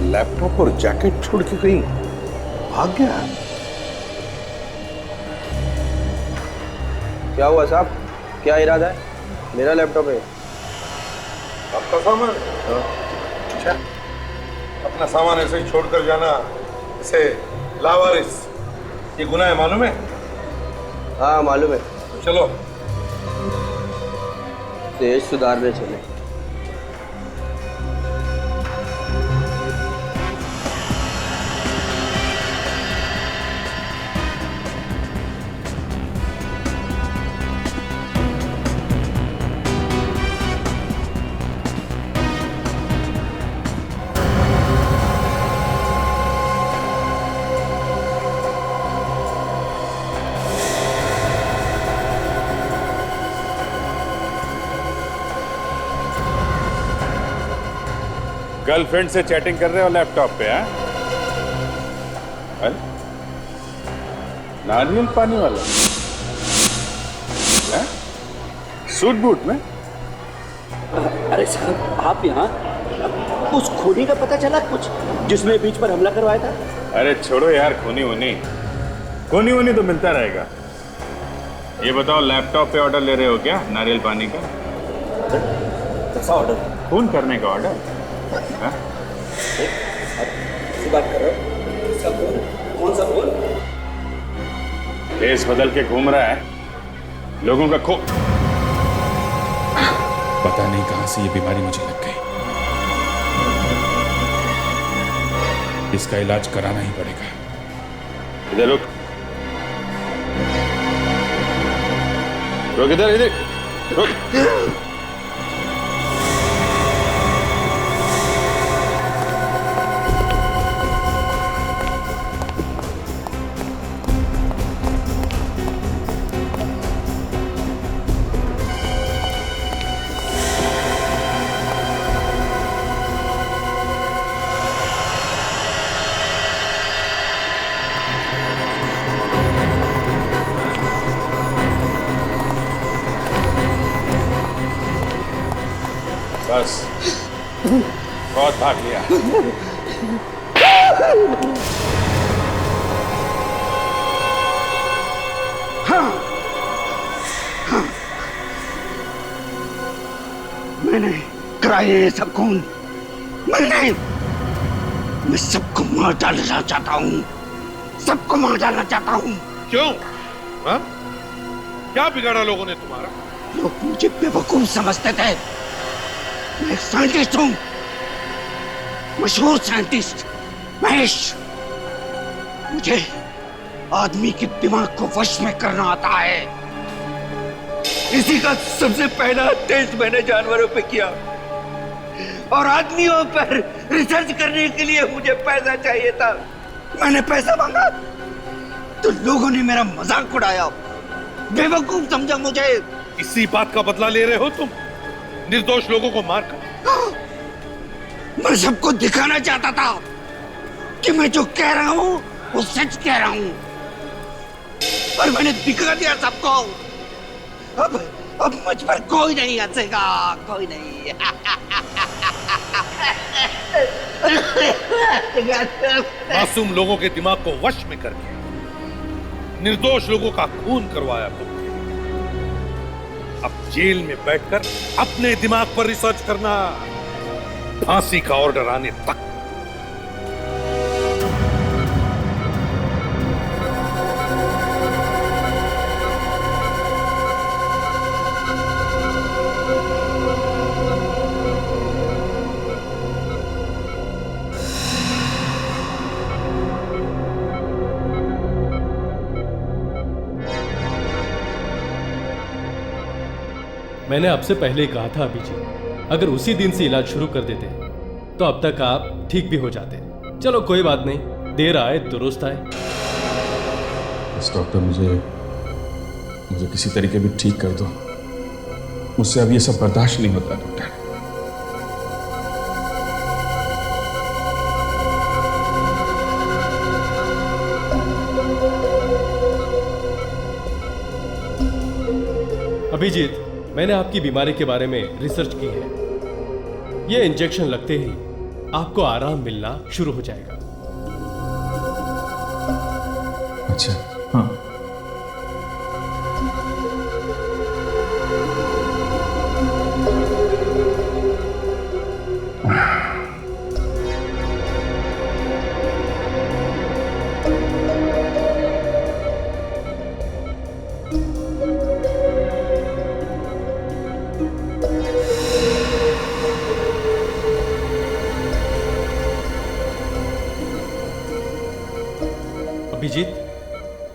लैपटॉप और जैकेट छोड़ के कहीं भाग गया। क्या हुआ साहब? क्या इरादा है? मेरा लैपटॉप है। आपका सामान? अच्छा, अपना सामान ऐसे ही छोड़कर जाना, इसे लावारिस, ये गुनाह है, मालूम है? हाँ मालूम है। तो चलो देश सुधारने चले। गर्लफ्रेंड से चैटिंग कर रहे हो लैपटॉप पे? हैं? नारियल पानी वाला है? सूट बूट में? अरे साहब, आप यहाँ उस खूनी का पता चला कुछ जिसने बीच पर हमला करवाया था? अरे छोड़ो यार, खूनी वूनी तो मिलता रहेगा। ये बताओ, लैपटॉप पे ऑर्डर ले रहे हो क्या नारियल पानी का? कैसा ऑर्डर? खून करने का ऑर्डर? बात कर रहे हो? इसका फोन? कौन सा फोन? केस बदल के घूम रहा है, लोगों का पता नहीं कहां से ये बीमारी मुझे लग गई। इसका इलाज कराना ही पड़ेगा। इधर रुक, इधर रुक। बस बहुत भाग लिया। हाँ, हाँ, मैंने कराए ये सब खून। मैं सबको मार डालना चाहता हूँ, सबको मार डालना चाहता हूँ। क्यों? हाँ? क्या बिगाड़ा लोगों ने तुम्हारा? लोग मुझे बेवकूफ समझते थे। मैं एक साइंटिस्ट हूँ, मशहूर साइंटिस्ट महेश। मुझे आदमी के दिमाग को वश में करना आता है। इसी का सबसे पहला टेस्ट मैंने जानवरों पे किया और आदमियों पर रिसर्च करने के लिए मुझे पैसा चाहिए था। मैंने पैसा मांगा तो लोगों ने मेरा मजाक उड़ाया, बेवकूफ समझा मुझे। इसी बात का बदला ले रहे हो तुम, निर्दोष लोगों को मारकर। मैं सबको दिखाना चाहता था कि मैं जो कह रहा हूँ वो सच कह रहा हूँ, और मैंने दिखा दिया सबको। अब मुझ पर कोई नहीं हंसेगा, कोई नहीं। मासूम लोगों के दिमाग को वश में करके निर्दोष लोगों का खून करवाया तुमने। अब जेल में बैठकर अपने दिमाग पर रिसर्च करना, फांसी का ऑर्डर आने तक। मैंने आपसे पहले ही कहा था अभिजीत, अगर उसी दिन से इलाज शुरू कर देते तो अब तक आप ठीक भी हो जाते। चलो कोई बात नहीं, देर आए दुरुस्त आए। बस डॉक्टर मुझे किसी तरीके भी ठीक कर दो, मुझसे अब ये सब बर्दाश्त नहीं होता डॉक्टर। अभिजीत, मैंने आपकी बीमारी के बारे में रिसर्च की है। ये इंजेक्शन लगते ही आपको आराम मिलना शुरू हो जाएगा। अच्छा, हाँ।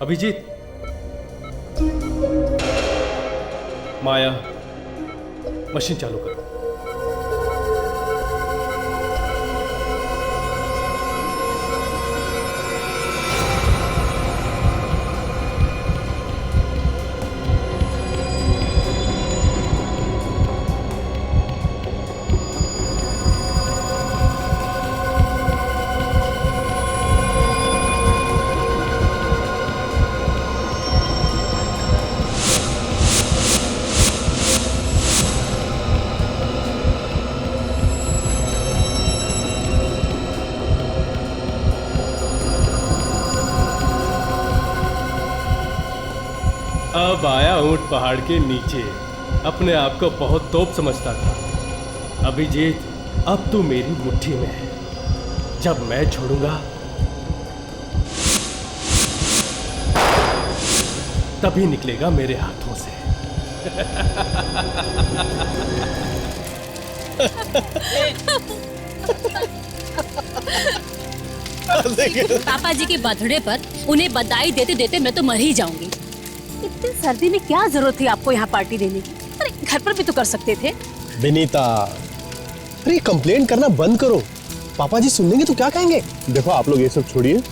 अभिजीत, माया, मशीन चालू करो। अब आया ऊंट पहाड़ के नीचे। अपने आप को बहुत तोप समझता था। अभिजीत, अब तू मेरी मुट्ठी में है। जब मैं छोड़ूंगा तभी निकलेगा मेरे हाथों से। पापा जी के बर्थडे पर उन्हें बधाई देते देते मैं तो मर ही जाऊंगी। इतनी सर्दी में क्या जरूरत थी आपको यहाँ पार्टी देने की? अरे घर पर भी तो कर सकते थे। विनीता, अरे कंप्लेंट करना बंद करो। पापा जी सुन लेंगे तो क्या कहेंगे? देखो आप लोग ये सब छोड़िए,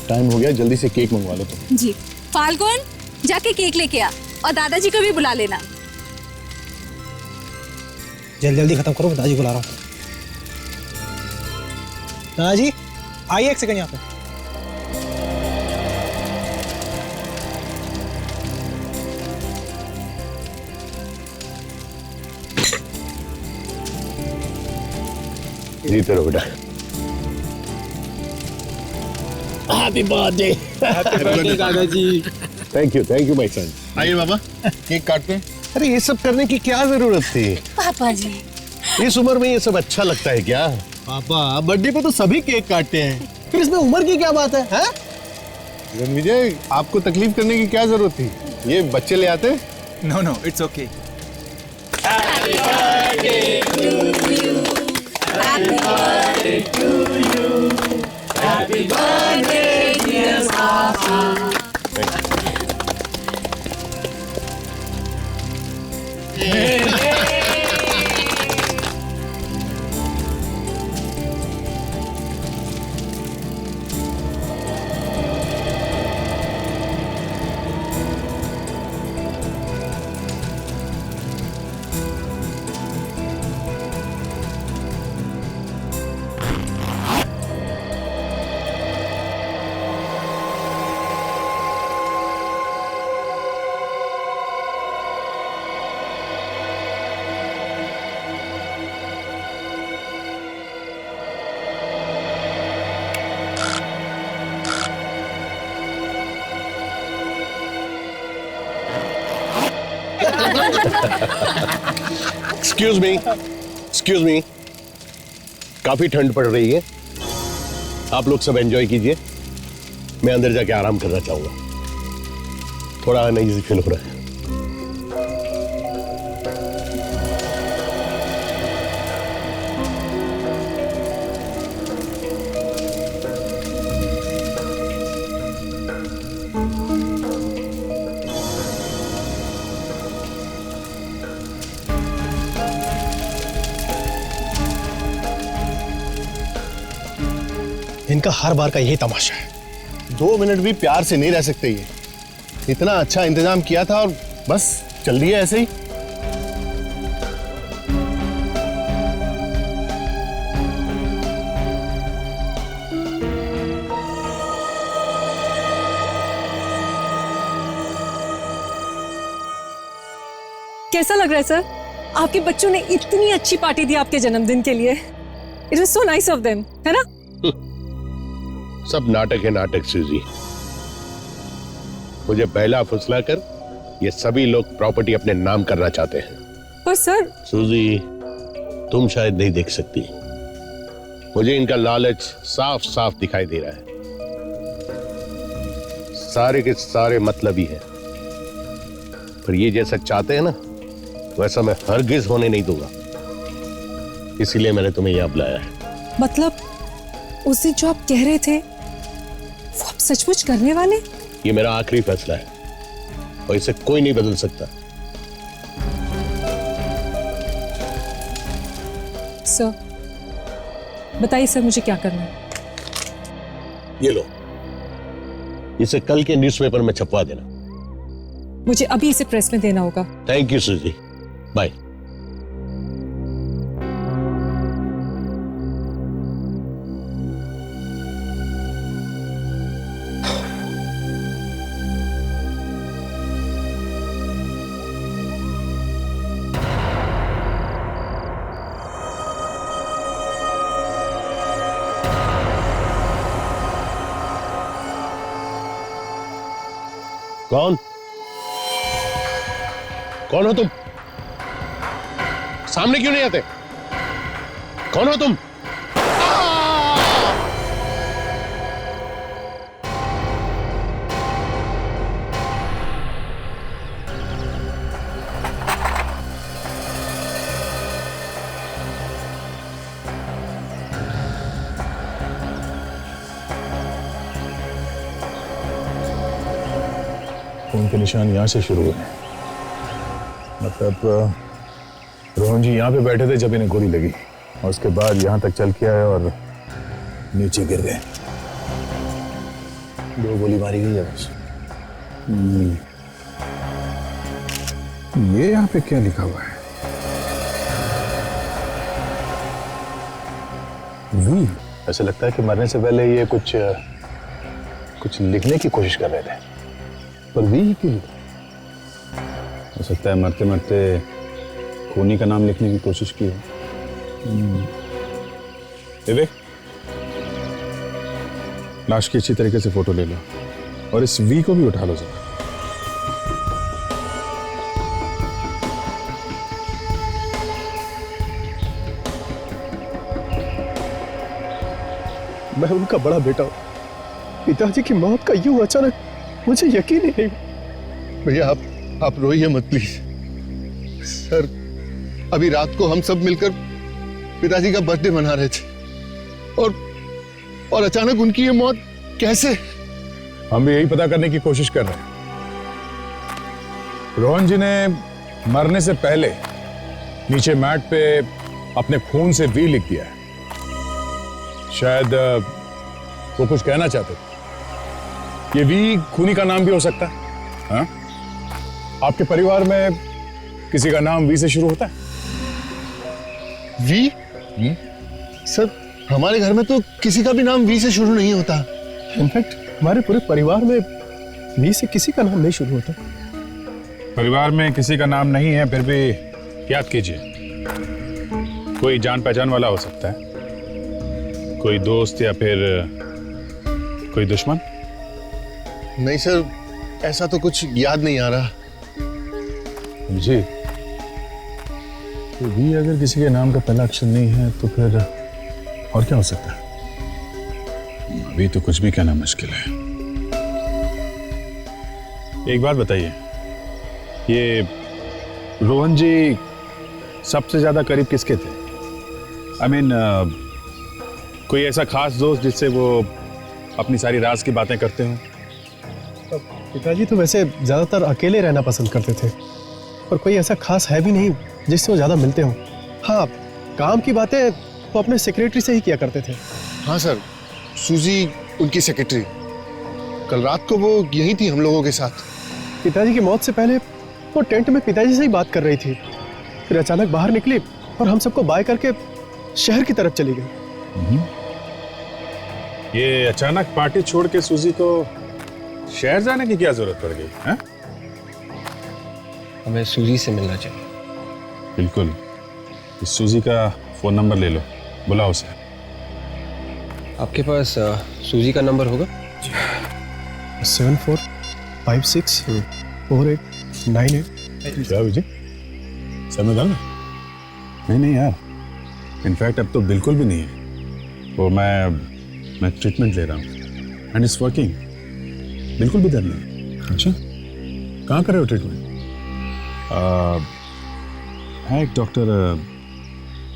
टाइम हो गया, जल्दी से केक मंगवा लो तुम। जी फाल्गुन, जाके केक लेके आ और दादाजी को भी बुला लेना। जल्दी जल्दी खत्म करो, दादाजी बुला रहा हूँ। दादाजी आइए एक सेकंड यहाँ पे। जीते रहो बेटा। हैप्पी बर्थडे दादाजी। Thank you my son. आइए बाबा, केक काटते हैं। अरे ये सब करने की क्या जरूरत थी? पापा जी, इस उम्र में ये सब अच्छा लगता है क्या? पापा, बर्थडे पे तो सभी केक काटते हैं, फिर इसमें उम्र की क्या बात है? रणविजय, आपको तकलीफ करने की क्या जरूरत थी? ये बच्चे ले आते। No, it's okay. Happy birthday to you, happy birthday to you, happy birthday dear papa. Excuse me, काफी ठंड पड़ रही है, आप लोग सब एंजॉय कीजिए, मैं अंदर जाके आराम करना चाहूंगा, थोड़ा अनईजी फील हो रहा है। इनका हर बार का यही तमाशा है। 2 मिनट भी प्यार से नहीं रह सकते ये। इतना अच्छा इंतजाम किया था और बस चल दिया ऐसे ही। कैसा लग रहा है सर? आपके बच्चों ने इतनी अच्छी पार्टी दी आपके जन्मदिन के लिए। It was so nice of them, है ना? सब नाटक है नाटक सूजी। मुझे पहला फुसला कर ये सभी लोग प्रॉपर्टी अपने नाम करना चाहते हैं। पर सर सूजी, तुम शायद नहीं देख सकती, मुझे इनका लालच साफ साफ दिखाई दे रहा है। सारे के सारे मतलबी हैं, पर ये जैसा चाहते हैं ना वैसा मैं हरगिज होने नहीं दूंगा, इसीलिए मैंने तुम्हें यहां बुलाया है। मतलब उस दिन जो आप कह रहे थे वो आप सचमुच करने वाले? ये मेरा आखिरी फैसला है और इसे कोई नहीं बदल सकता। सर बताइए सर, मुझे क्या करना है? ये लो, इसे कल के न्यूज़पेपर में छपवा देना। मुझे अभी इसे प्रेस में देना होगा। थैंक यू सूजी, बाय। कौन कौन हो तुम? सामने क्यों नहीं आते? कौन हो तुम? खून के निशान यहाँ से शुरू हुए। मतलब रोहन जी यहाँ पे बैठे थे जब इन्हें गोली लगी और उसके बाद यहाँ तक चल के आए और नीचे गिर गए। 2 गोली मारी गई है बस। ये यहाँ पे क्या लिखा हुआ है? वी। ऐसे लगता है कि मरने से पहले ये कुछ लिखने की कोशिश कर रहे थे, पर वी ही क्यों? हो सकता है मरते मरते खूनी का नाम लिखने की कोशिश की हो। विवेक, लाश की अच्छी तरीके से फोटो ले लो और इस वी को भी उठा लो जरा। मैं उनका बड़ा बेटा हूं। पिताजी की मौत का यूं अचानक मुझे यकीन ही नहीं। भैया आप रोइए मत प्लीज। सर, अभी रात को हम सब मिलकर पिताजी का बर्थडे मना रहे थे और अचानक उनकी ये मौत कैसे? हम भी यही पता करने की कोशिश कर रहे हैं। रोहन जी ने मरने से पहले नीचे मैट पे अपने खून से वी लिख दिया है। शायद वो कुछ कहना चाहते थे। ये वी खूनी का नाम भी हो सकता है। हाँ? आपके परिवार में किसी का नाम वी से शुरू होता है? वी? सर, हमारे घर में तो किसी का भी नाम वी से शुरू नहीं होता। इनफैक्ट हमारे पूरे परिवार में वी से किसी का नाम नहीं शुरू होता। परिवार में किसी का नाम नहीं है, फिर भी याद कीजिए, कोई जान पहचान वाला हो सकता है, कोई दोस्त या फिर कोई दुश्मन। नहीं सर, ऐसा तो कुछ याद नहीं आ रहा। जी, तो भी अगर किसी के नाम का पहला अक्षर नहीं है तो फिर और क्या हो सकता है? अभी तो कुछ भी कहना मुश्किल है। एक बात बताइए, ये रोहन जी सबसे ज्यादा करीब किसके थे? आई मीन, कोई ऐसा खास दोस्त जिससे वो अपनी सारी राज की बातें करते हो? पिताजी तो वैसे ज्यादातर अकेले रहना पसंद करते थे और कोई ऐसा खास है भी नहीं जिससे वो ज्यादा मिलते हो। हाँ, काम की बातें वो अपने सेक्रेटरी से ही किया करते थे। हाँ सर, सूजी उनकी सेक्रेटरी। कल रात को वो यही थी हम लोगों के साथ। पिताजी की मौत से पहले वो टेंट में पिताजी से ही बात कर रही थी, फिर अचानक बाहर निकली और हम सबको बाय करके शहर की तरफ चली गई। ये अचानक पार्टी छोड़ के सूजी को शहर जाने की क्या जरूरत पड़ गई है? हमें सूजी से मिलना चाहिए। बिल्कुल, इस सूजी का फोन नंबर ले लो, बुलाओ उसे। आपके पास सूजी का नंबर होगा? 74564898। क्या विजय, समय डालना? नहीं यार, इनफैक्ट अब तो बिल्कुल भी नहीं है। वो मैं ट्रीटमेंट ले रहा हूँ एंड इट्स वर्किंग। बिल्कुल भी दर्द नहीं। अच्छा, कहाँ कर रहे हो ट्रीटमेंट? है एक डॉक्टर,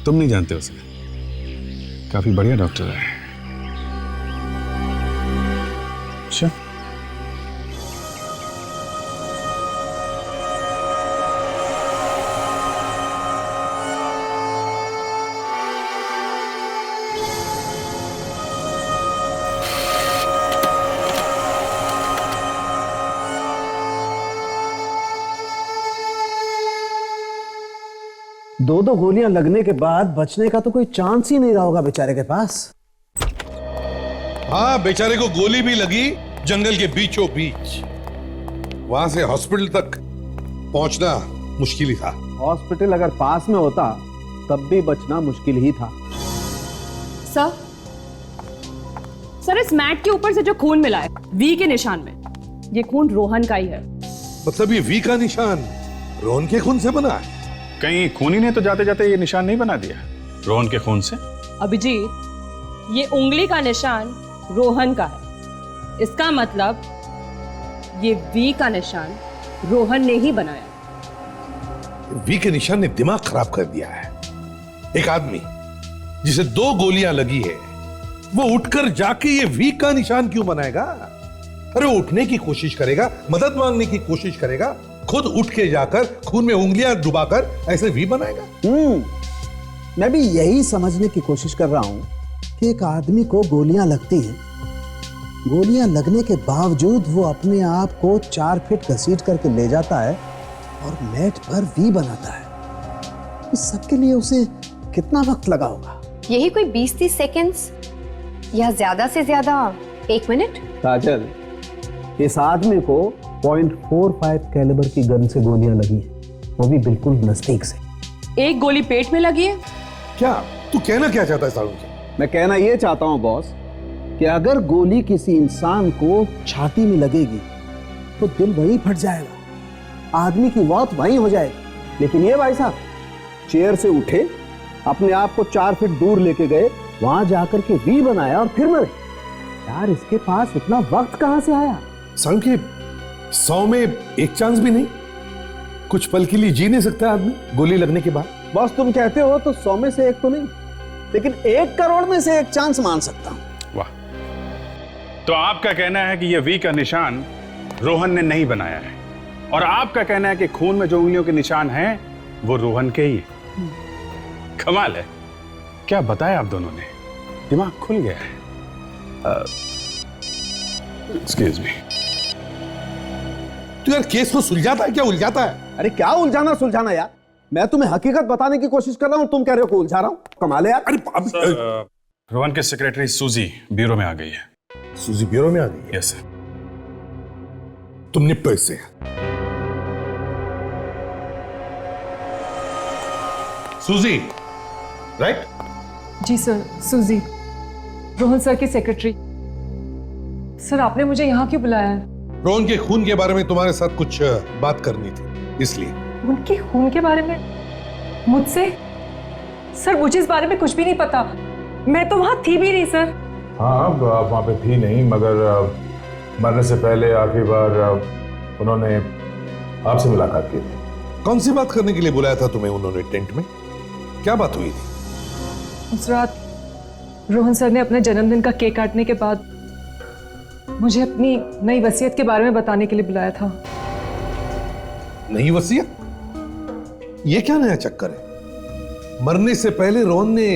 तुम नहीं जानते उसे, काफी बढ़िया डॉक्टर है। अच्छा, दो गोलियां लगने के बाद बचने का तो कोई चांस ही नहीं रहा होगा बेचारे के पास। हाँ, बेचारे को गोली भी लगी जंगल के बीचों बीच। वहां से हॉस्पिटल तक पहुंचना मुश्किल ही था। हॉस्पिटल अगर पास में होता तब भी बचना मुश्किल ही था। सर, इस मैट के ऊपर से जो खून मिला है वी के निशान में, ये खून रोहन का ही है। मतलब ये वी का निशान रोहन के खून से बना है? कहीं खूनी ने तो जाते जाते ये निशान नहीं बना दिया रोहन के खून से? अभिजीत, ये उंगली का निशान रोहन का है। इसका मतलब ये वी का निशान रोहन ने ही बनाया। वी के निशान ने दिमाग खराब कर दिया है। एक आदमी जिसे 2 गोलियां लगी है, वो उठकर जाके ये वी का निशान क्यों बनाएगा? अरे उठने की कोशिश करेगा, मदद मांगने की कोशिश करेगा, खुद उठ के जाकर खून में उंगलियां डुबाकर ऐसे वी बनाएगा। मैं भी यही समझने की कोशिश कर रहा हूं कि एक आदमी को गोलियां लगती हैं, गोलियां लगने के बावजूद वो अपने आप को 4 फीट घसीट करके ले जाता है और मैट पर वी बनाता है। इस सब के लिए उसे कितना वक्त लगा होगा? यही कोई 20-30 सेकेंड्स या ज्यादा से ज्यादा 1 मिनट। काजल, इस आदमी को .45 कैलिबर की गन से गोलियां लगी है, वो भी बिल्कुल नजदीक से। एक गोली पेट में लगी है। क्या तू कहना क्या चाहता है सारुण? मैं कहना ये चाहता हूं बॉस कि अगर गोली किसी इंसान को छाती में लगेगी तो दिल वहीं फट जाएगा, आदमी की मौत वहीं हो जाएगी। लेकिन ये भाई साहब चेयर से उठे, अपने आप को 4 फीट दूर लेके गए, वहां जाकर के वी बनाया और फिर मरे। यार इसके पास इतना वक्त कहां से आया? संकेत 100 में 1 चांस भी नहीं? कुछ पल के लिए जी नहीं सकता आदमी गोली लगने के बाद? बॉस तुम कहते हो तो 100 में से 1 तो नहीं, लेकिन 1 करोड़ में से 1 चांस मान सकता हूं। वाह, तो आपका कहना है कि यह वी का निशान रोहन ने नहीं बनाया है, और आपका कहना है कि खून में जो उंगलियों के निशान हैं वो रोहन के ही। कमाल है, क्या बताया आप दोनों ने, दिमाग खुल गया है। Excuse me. तू यार केस को सुलझाता है क्या उलझाता है? अरे क्या उलझाना सुलझाना यार, मैं तुम्हें हकीकत बताने की कोशिश कर रहा हूं, तुम कह रहे हो कि उलझा रहा हूं। कमाल है यार। अरे रोहन की सेक्रेटरी सूजी ब्यूरो में आ गई है। सूजी ब्यूरो में आ गई? Yes sir. तुम निपटो इससे। सूजी, राइट? जी सर, सूजी, रोहन सर की सेक्रेटरी। सर आपने मुझे यहाँ क्यों बुलाया है? रोहन के खून के बारे में तुम्हारे साथ कुछ बात करनी थी, इसलिए। उनके खून के बारे में मुझसे? सर मुझे इस बारे में कुछ भी नहीं पता, मैं तो वहां थी भी नहीं सर। हाँ, आप वहां पे थी नहीं, मगर मरने से पहले आखिरी बार उन्होंने आपसे मुलाकात की थी। कौन सी बात करने के लिए बुलाया था तुम्हें उन्होंने टेंट में? क्या बात हुई थी? उस रात रोहन सर ने अपने जन्मदिन का केक काटने के बाद मुझे अपनी नई वसीयत के बारे में बताने के लिए बुलाया था। नई वसीयत? ये क्या नया चक्कर है? मरने से पहले रोहन ने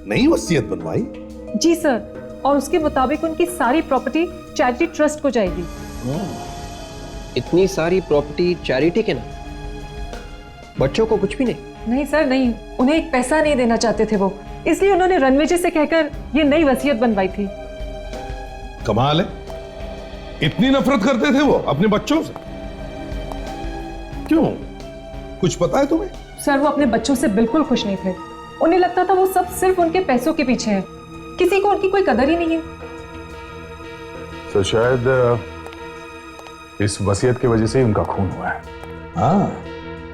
नई वसीयत बनवाई? जी सर, और उसके मुताबिक उनकी सारी प्रॉपर्टी चैरिटी ट्रस्ट को जाएगी। इतनी सारी प्रॉपर्टी चैरिटी के ना? बच्चों को कुछ भी नहीं? नहीं सर नहीं, उन्हें एक पैसा नहीं देना चाहते थे वो, इसलिए उन्होंने रणवीर जी से कहकर ये नई वसीयत बनवाई थी। कमाल है, इतनी नफरत करते थे वो अपने बच्चों से? क्यों, कुछ पता है तुम्हें? सर वो अपने बच्चों से बिल्कुल खुश नहीं थे, उन्हें लगता था वो सब सिर्फ उनके पैसों के पीछे हैं, किसी को उनकी कोई कदर ही नहीं है। तो शायद इस वसीयत की वजह से ही उनका खून हुआ है। हाँ,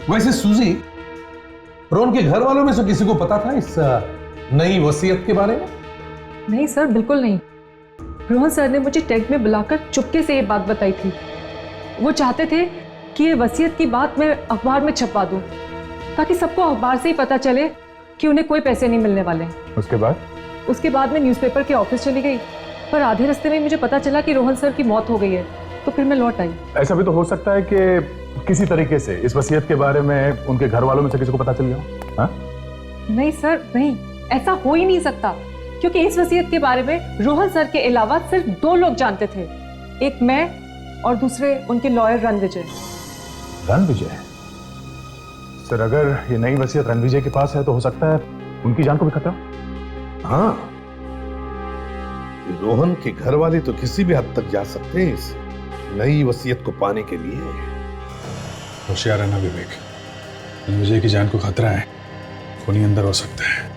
वैसे सूजी, रोहन के घर वालों में से किसी को पता था इस नई वसीयत के बारे में? नहीं सर, बिल्कुल नहीं। रोहन सर ने मुझे टेंट में बुलाकर चुपके से ये बात बताई थी। वो चाहते थे कि ये वसीयत की बात मैं अखबार में छपवा दूं, ताकि सबको अखबार से ही पता चले कि उन्हें कोई पैसे नहीं मिलने वाले। उसके बाद मैं न्यूज़पेपर के ऑफिस चली गई, पर आधे रास्ते में मुझे पता चला कि रोहन सर की मौत हो गई है, तो फिर मैं लौट आई। ऐसा भी तो हो सकता है कि किसी तरीके से इस वसीयत के बारे में उनके घर वालों में से किसी को पता चल गया हो। हाँ? नहीं सर नहीं, ऐसा हो ही नहीं सकता, क्योंकि इस वसीयत के बारे में रोहन सर के अलावा सिर्फ 2 लोग जानते थे, एक मैं और दूसरे उनके लॉयर रणविजय। रणविजय? सर अगर ये नई वसीयत रणविजय के पास है तो हो सकता है उनकी जान को भी खतरा। हाँ, रोहन के घर वाले तो किसी भी हद तक जा सकते हैं इस नई वसीयत को पाने के लिए। होशियार रहना विवेक, रणविजय की जान को खतरा है, खूनी अंदर हो सकता है।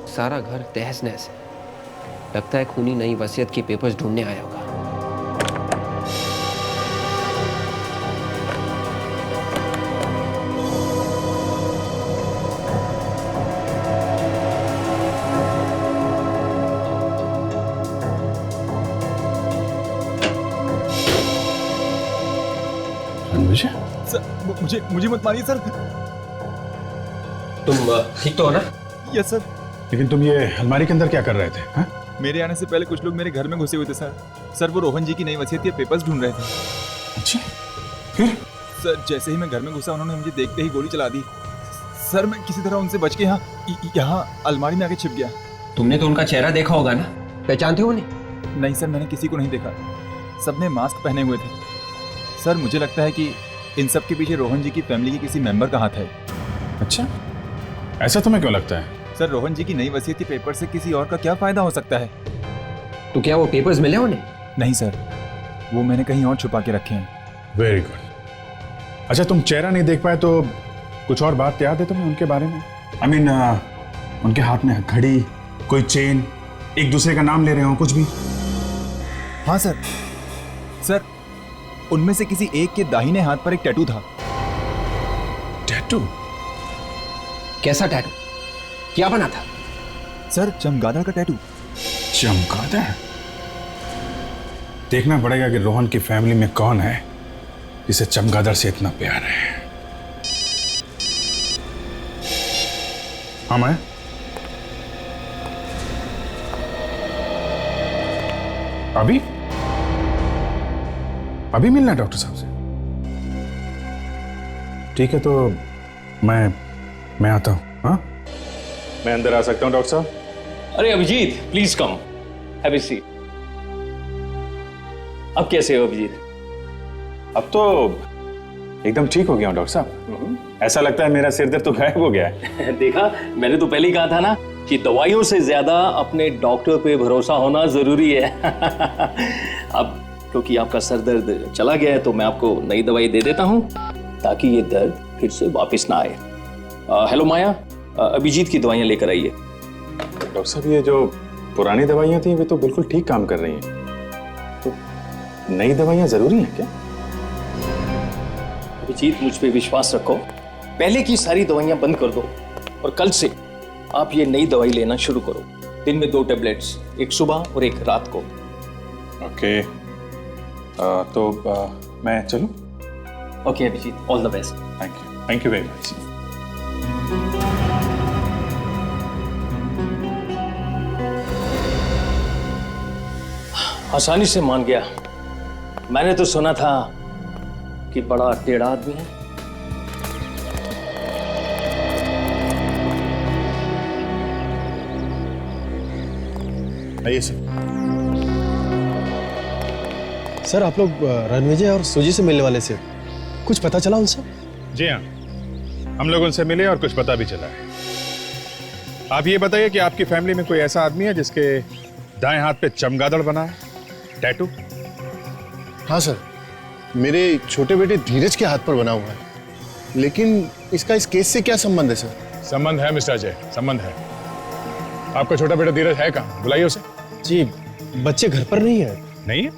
सारा घर तहस नहस है, लगता है खूनी नई वसीयत के पेपर्स ढूंढने आया होगा। सर मुझे मत मारिए सर। तुम ठीक तो हो ना? Yes sir. लेकिन तुम ये अलमारी के अंदर क्या कर रहे थे? हा? मेरे आने से पहले कुछ लोग मेरे घर में घुसे हुए थे सर। सर वो रोहन जी की नई वसीयत के पेपर्स ढूंढ रहे थे। अच्छा, फिर? सर जैसे ही मैं घर में घुसा उन्होंने मुझे देखते ही गोली चला दी। सर मैं किसी तरह उनसे बच के यहाँ अलमारी में आके छिप गया। तुमने तो उनका चेहरा देखा होगा ना, पहचानते हो उन्हें? नहीं सर, मैंने किसी को नहीं देखा, सबने मास्क पहने हुए थे। सर मुझे लगता है कि इन सब के पीछे रोहन जी की फैमिली के किसी मेंबर का हाथ है। अच्छा, ऐसा तुम्हें क्यों लगता है? सर रोहन जी की नई वसीयत के पेपर से किसी और का क्या फायदा हो सकता है? तो क्या वो पेपर्स मिले उन्हें? नहीं सर, वो मैंने कहीं और छुपा के रखे हैं। Very good. अच्छा, तुम चेहरा नहीं देख पाए तो कुछ और बात याद है तुम्हें उनके बारे में? आई मीन उनके हाथ में घड़ी, कोई चेन, एक दूसरे का नाम ले रहे हो, कुछ भी? हाँ सर, उनमें से किसी एक के दाहिने हाथ पर एक टैटू था। टैटू? कैसा टैटू? क्या बना था? सर, चमगादड़ का टैटू। चमगादड़? देखना पड़ेगा कि रोहन की फैमिली में कौन है जिसे चमगादड़ से इतना प्यार है। हाँ, मैं अभी मिलना है डॉक्टर साहब से? ठीक है, तो मैं आता हूं। हाँ, मैं अंदर आ सकता हूं डॉक्टर साहब? अरे Abhijit, please come, have a seat. अब कैसे हो अभिजीत? अब तो एकदम ठीक हो गया हूं डॉक्टर साहब। ऐसा लगता है मेरा सिर दर्द तो गायब हो गया है। देखा, मैंने तो पहले ही कहा था ना कि दवाइयों से ज्यादा अपने डॉक्टर पे भरोसा होना जरूरी है। अब क्योंकि आपका सर दर्द चला गया है तो मैं आपको नई दवाई दे देता हूं ताकि ये दर्द फिर से वापस ना आए। हेलो माया, अभिजीत की दवाइयां लेकर आइए। डॉक्टर साहब, ये जो पुरानी दवाइयां थी वे तो बिल्कुल ठीक काम कर रही हैं, तो नई दवाइयां जरूरी हैं क्या? अभिजीत, मुझ पे विश्वास रखो, पहले की सारी दवाइयां बंद कर दो और कल से आप ये नई दवाई लेना शुरू करो। दिन में 2 टैबलेट्स, एक सुबह और एक रात को। ओके, तो मैं चलूं? Okay Abhijit, all the best. Thank you very much. आसानी से मान गया। मैंने तो सुना था कि बड़ा टेढ़ा आदमी है। आइए सर। सर, आप लोग रणविजय और सुजी से मिलने वाले थे, कुछ पता चला उनसे? जी हाँ, हम लोग उनसे मिले और कुछ पता भी चला है। आप ये बताइए कि आपकी फैमिली में कोई ऐसा आदमी है जिसके दाएं हाथ पे चमगादड़ बना है, टैटू? हाँ सर, मेरे छोटे बेटे धीरज के हाथ पर बना हुआ है, लेकिन इसका इस केस से क्या संबंध है सर? संबंध है मिस्टर अजय, संबंध है। आपका छोटा बेटा धीरज है कहाँ? बुलाइए उसे। जी, बच्चे घर पर नहीं है। नहीं है?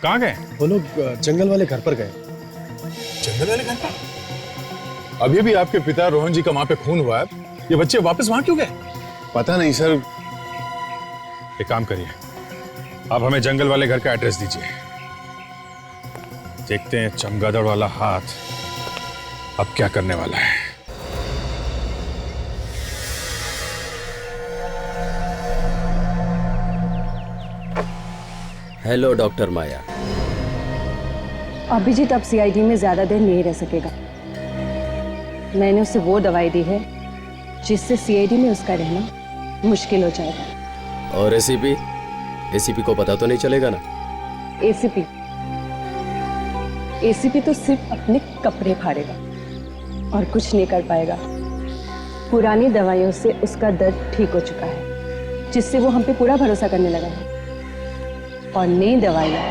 कहाँ गए? वो लोग जंगल वाले घर पर गए। जंगल वाले घर पर? अभी भी आपके पिता रोहन जी का वहां पे खून हुआ है, ये बच्चे वापस वहां क्यों गए? पता नहीं सर। एक काम करिए, आप हमें जंगल वाले घर का एड्रेस दीजिए, देखते हैं चमगादड़ वाला हाथ अब क्या करने वाला है। हेलो डॉक्टर माया। अभिजीत अब सीआईडी में ज्यादा देर नहीं रह सकेगा। मैंने उसे वो दवाई दी है जिससे सीआईडी में उसका रहना मुश्किल हो जाएगा। और एसीपी? एसीपी को पता तो नहीं चलेगा ना? एसीपी तो सिर्फ अपने कपड़े फाड़ेगा और कुछ नहीं कर पाएगा। पुरानी दवाइयों से उसका दर्द ठीक हो चुका है, जिससे वो हम पे पूरा भरोसा करने लगा है, और नई दवाइयाँ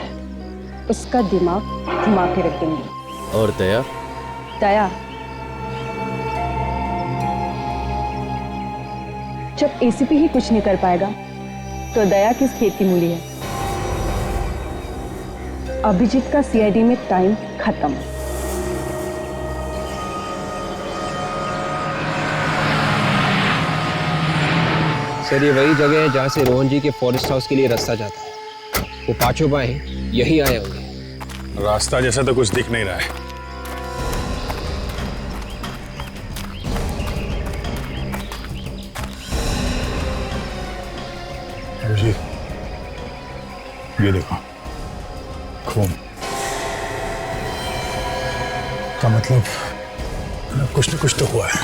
उसका दिमाग घुमा के रख देंगी। और दया? दया? जब एसीपी ही कुछ नहीं कर पाएगा तो दया किस खेत की मूली है? अभिजीत का सीआईडी में टाइम खत्म। सर, ये वही जगह है जहाँ से रोहन जी के फॉरेस्ट हाउस के लिए रास्ता जाता है। वो पांचों बाएं यही आए होंगे। रास्ता जैसा तो कुछ दिख नहीं रहा है। जी, ये देखो खून का मतलब कुछ न कुछ तो हुआ है।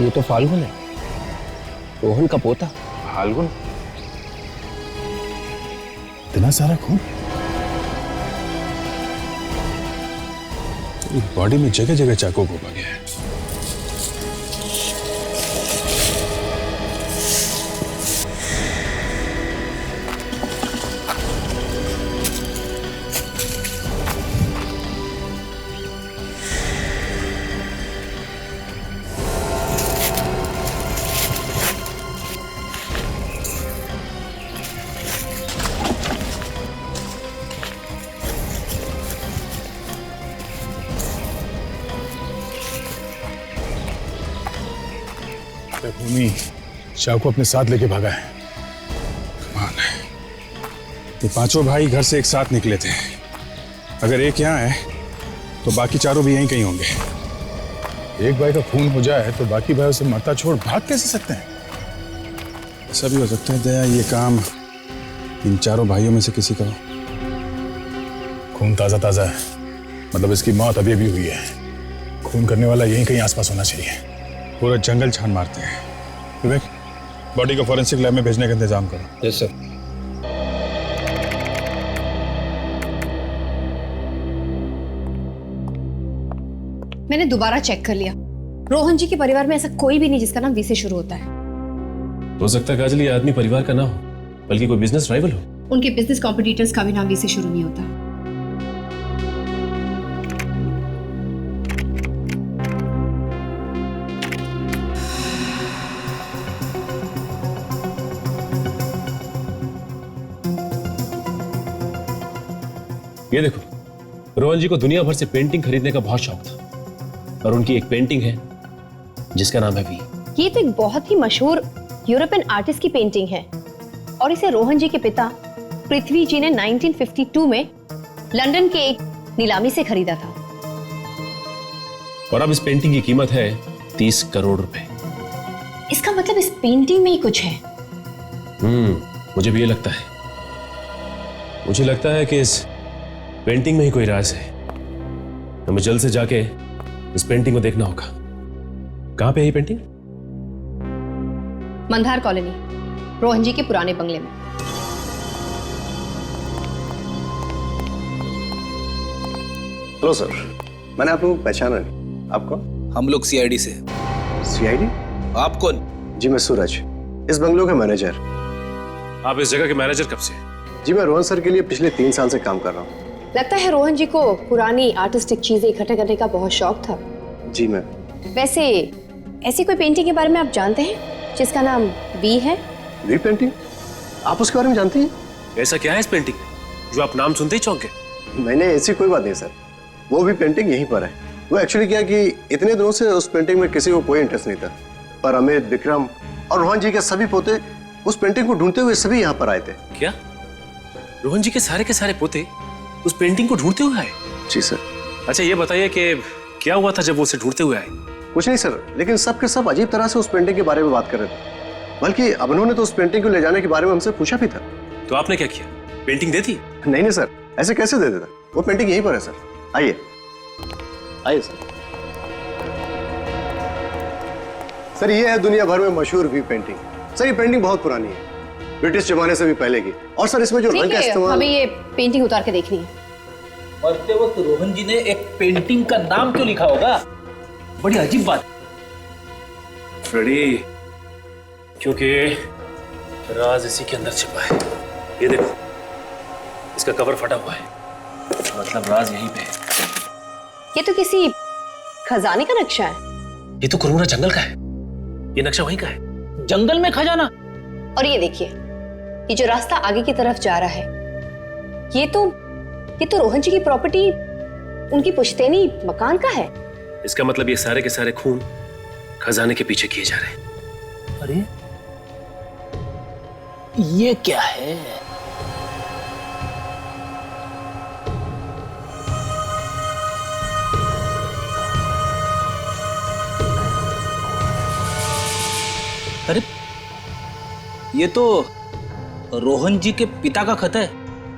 ये तो फाल्गुन है, रोहन का पोता। फाल्गुन? इतना सारा खून बॉडी में जगह जगह चाकू घुमा गया है। भूमि शाह को अपने साथ लेके भागा है। कमाल है। ये पांचों भाई घर से एक साथ निकले थे। अगर एक यहाँ है तो बाकी चारों भी यहीं कहीं होंगे। एक भाई का खून हो जाए तो बाकी भाई उसे मरता छोड़ भाग कैसे सकते हैं? ऐसा भी हो सकता है दया ये काम इन चारों भाइयों में से किसी का हो। खून ताजा ताजा है, मतलब इसकी मौत अभी अभी हुई है। खून करने वाला यहीं कहीं आसपास होना चाहिए। पूरा जंगल छान मारते हैं। विवेक, बॉडी को फॉरेंसिक लैब में भेजने का इंतजाम करो। Yes sir. मैंने दोबारा चेक कर लिया, रोहन जी के परिवार में ऐसा कोई भी नहीं जिसका नाम वी से शुरू होता है। हो सकता है काजल ये आदमी परिवार का ना हो, बल्कि कोई बिजनेस राइवल हो। उनके बिजनेस कॉम्पिटिटर्स का भी नाम वी से शुरू नहीं होता। ये देखो, रोहन जी को दुनिया भर से पेंटिंग खरीदने का बहुत शौक था और उनकी एक पेंटिंग है जिसका नाम है वी। ये तो एक बहुत ही मशहूर यूरोपियन आर्टिस्ट की पेंटिंग है और इसे रोहन जी के पिता पृथ्वी जी ने 1952 में लंदन के एक नीलामी से खरीदा था। और अब इस पेंटिंग की कीमत है 30 करोड़ रुपए। इसका मतलब इस पेंटिंग में ही कुछ है। मुझे भी ये लगता है। मुझे लगता है कि इस पेंटिंग में ही कोई राज है। हमें जल्द से जाके इस पेंटिंग को देखना होगा। कहां पे है ये पेंटिंग? मंदार कॉलोनी, रोहन जी के पुराने बंगले में। हेलो सर, मैंने आप लोगों को पहचाना नहीं। आपको? हम लोग सीआईडी से। सीआईडी? आप कौन? जी मैं सूरज, इस बंगलों का मैनेजर। आप इस जगह के मैनेजर कब से? जी मैं रोहन सर के लिए पिछले 3 साल से काम कर रहा हूँ। लगता है रोहन जी को पुरानी आर्टिस्टिक चीजें इकट्ठा करने का बहुत शौक था। जी मैं। वैसे ऐसी कोई पेंटिंग के बारे में आप जानते हैं जिसका नाम वी है? V painting? आप उसके बारे में जानती हैं? ऐसा क्या है इस पेंटिंग जो आप नाम सुनते ही चौंके? नहीं नहीं, ऐसी कोई बात नहीं सर। वो भी पेंटिंग यहीं पर है। वो एक्चुअली क्या कि इतने दिनों से उस पेंटिंग में किसी को कोई इंटरेस्ट नहीं था, पर अमित, विक्रम और रोहन जी के सभी पोते उस पेंटिंग को ढूंढते हुए सभी यहाँ पर आए थे। क्या रोहन जी के सारे पोते उस पेंटिंग को ढूंढते हुए आए? जी सर। अच्छा ये बताइए कि क्या हुआ था जब वो उसे ढूंढते हुए आए? कुछ नहीं सर, लेकिन सब के सब अजीब तरह से उस पेंटिंग के बारे में बात कर रहे थे। बल्कि अब उन्होंने तो उस पेंटिंग को ले जाने के बारे में हमसे पूछा भी था। तो आपने क्या किया? पेंटिंग दे दी? नहीं नहीं सर, ऐसे कैसे दे देता? वो पेंटिंग यहीं पर है सर। आइए आइए सर। सर ये है दुनिया भर में मशहूर वी पेंटिंग। सर ये पेंटिंग बहुत पुरानी है, ब्रिटिश जमाने से भी पहले की। और सर इसमें जो रंग का इस्तेमाल, हमें ये पेंटिंग उतार के देखनी है। मरते वक्त रोहन जी ने एक पेंटिंग का नाम क्यों लिखा होगा? बड़ी अजीब बात। फ्रेडी, क्योंकि राज इसी के अंदर छिपा है। ये देखो, इसका कवर फटा हुआ है, मतलब राज यहीं पे है। ये तो किसी खजाने का नक्शा है। ये तो कोरोना जंगल का है। ये नक्शा वहीं का है। जंगल में खजाना? और ये देखिए, ये जो रास्ता आगे की तरफ जा रहा है, ये तो रोहन जी की प्रॉपर्टी, उनकी पुश्तैनी मकान का है। इसका मतलब ये सारे के सारे खून खजाने के पीछे किए जा रहे हैं। अरे ये क्या है? अरे ये तो रोहन जी के पिता का खत है,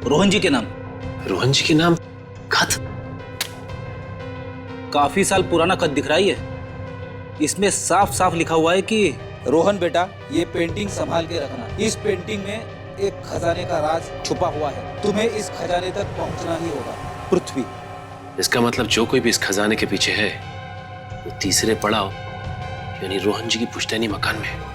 रोहन जी के नाम। रोहन जी के नाम खत? काफी साल पुराना खत दिख रहा है। इसमें साफ साफ लिखा हुआ है कि रोहन बेटा, ये पेंटिंग संभाल के रखना। इस पेंटिंग में एक खजाने का राज छुपा हुआ है, तुम्हें इस खजाने तक पहुंचना ही होगा। पृथ्वी। इसका मतलब जो कोई भी इस खजाने के पीछे है वो तीसरे पड़ाव यानी रोहन जी की पुश्तैनी मकान में है।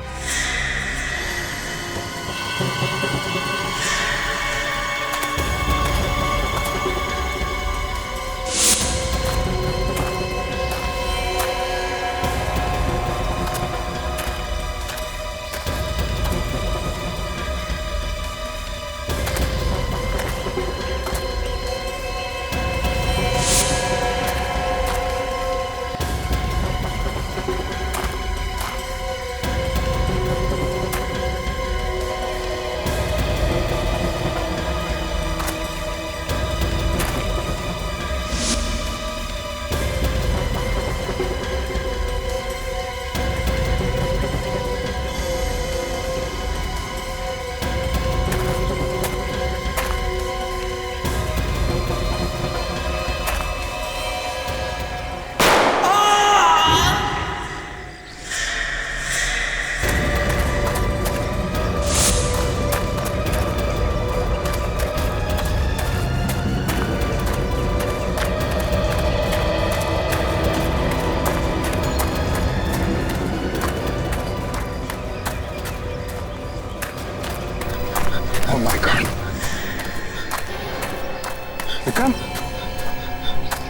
विक्रम,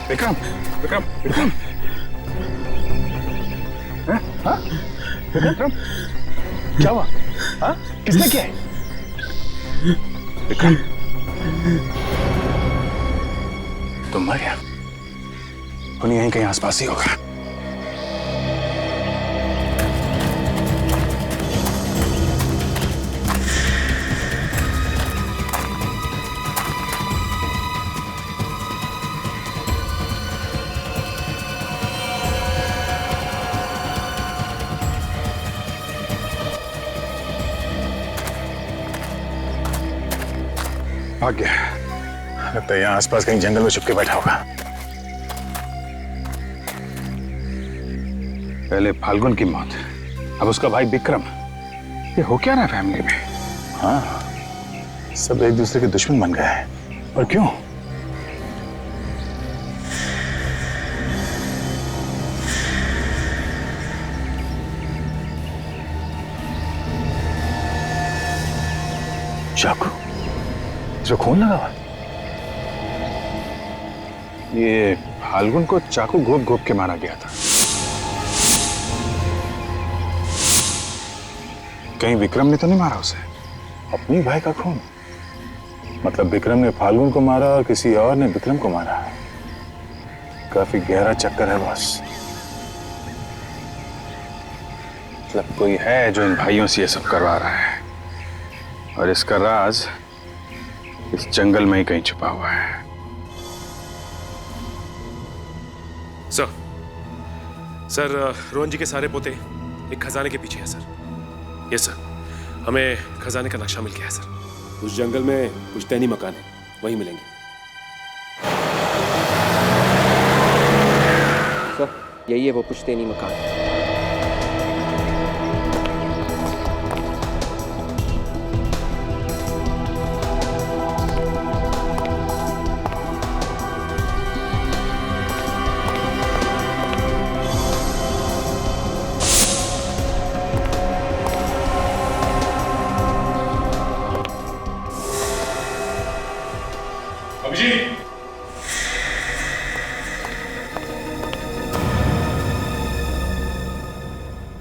विक्रम, विक्रम, विक्रम, हाँ? विक्रम, क्या हुआ? हाँ? किसने किया है? विक्रम, तुम मर गया। उन्हीं यहीं कहीं आसपास ही होगा। भाग गया। लगता है यहाँ आसपास कहीं जंगल में छुप के बैठा होगा। पहले फाल्गुन की मौत, अब उसका भाई विक्रम। ये हो क्या रहा है फैमिली में? हाँ, सब एक दूसरे के दुश्मन बन गए हैं। और क्यों? चाकू, जो खून लगा हुआ, ये फाल्गुन को चाकू घोप घोप के मारा गया था। कहीं विक्रम ने तो नहीं मारा उसे? अपनी भाई का खून, मतलब विक्रम ने फाल्गुन को मारा और किसी और ने विक्रम को मारा। काफी गहरा चक्कर है बॉस। मतलब कोई है जो इन भाइयों से ये सब करवा रहा है, और इसका राज इस जंगल में ही कहीं छुपा हुआ है। सर, रोहन जी के सारे पोते एक खजाने के पीछे है सर। यस सर, हमें खजाने का नक्शा मिल गया है सर। उस जंगल में पुश्तैनी मकान है, वहीं मिलेंगे। सर, यही है वो पुश्तैनी मकान।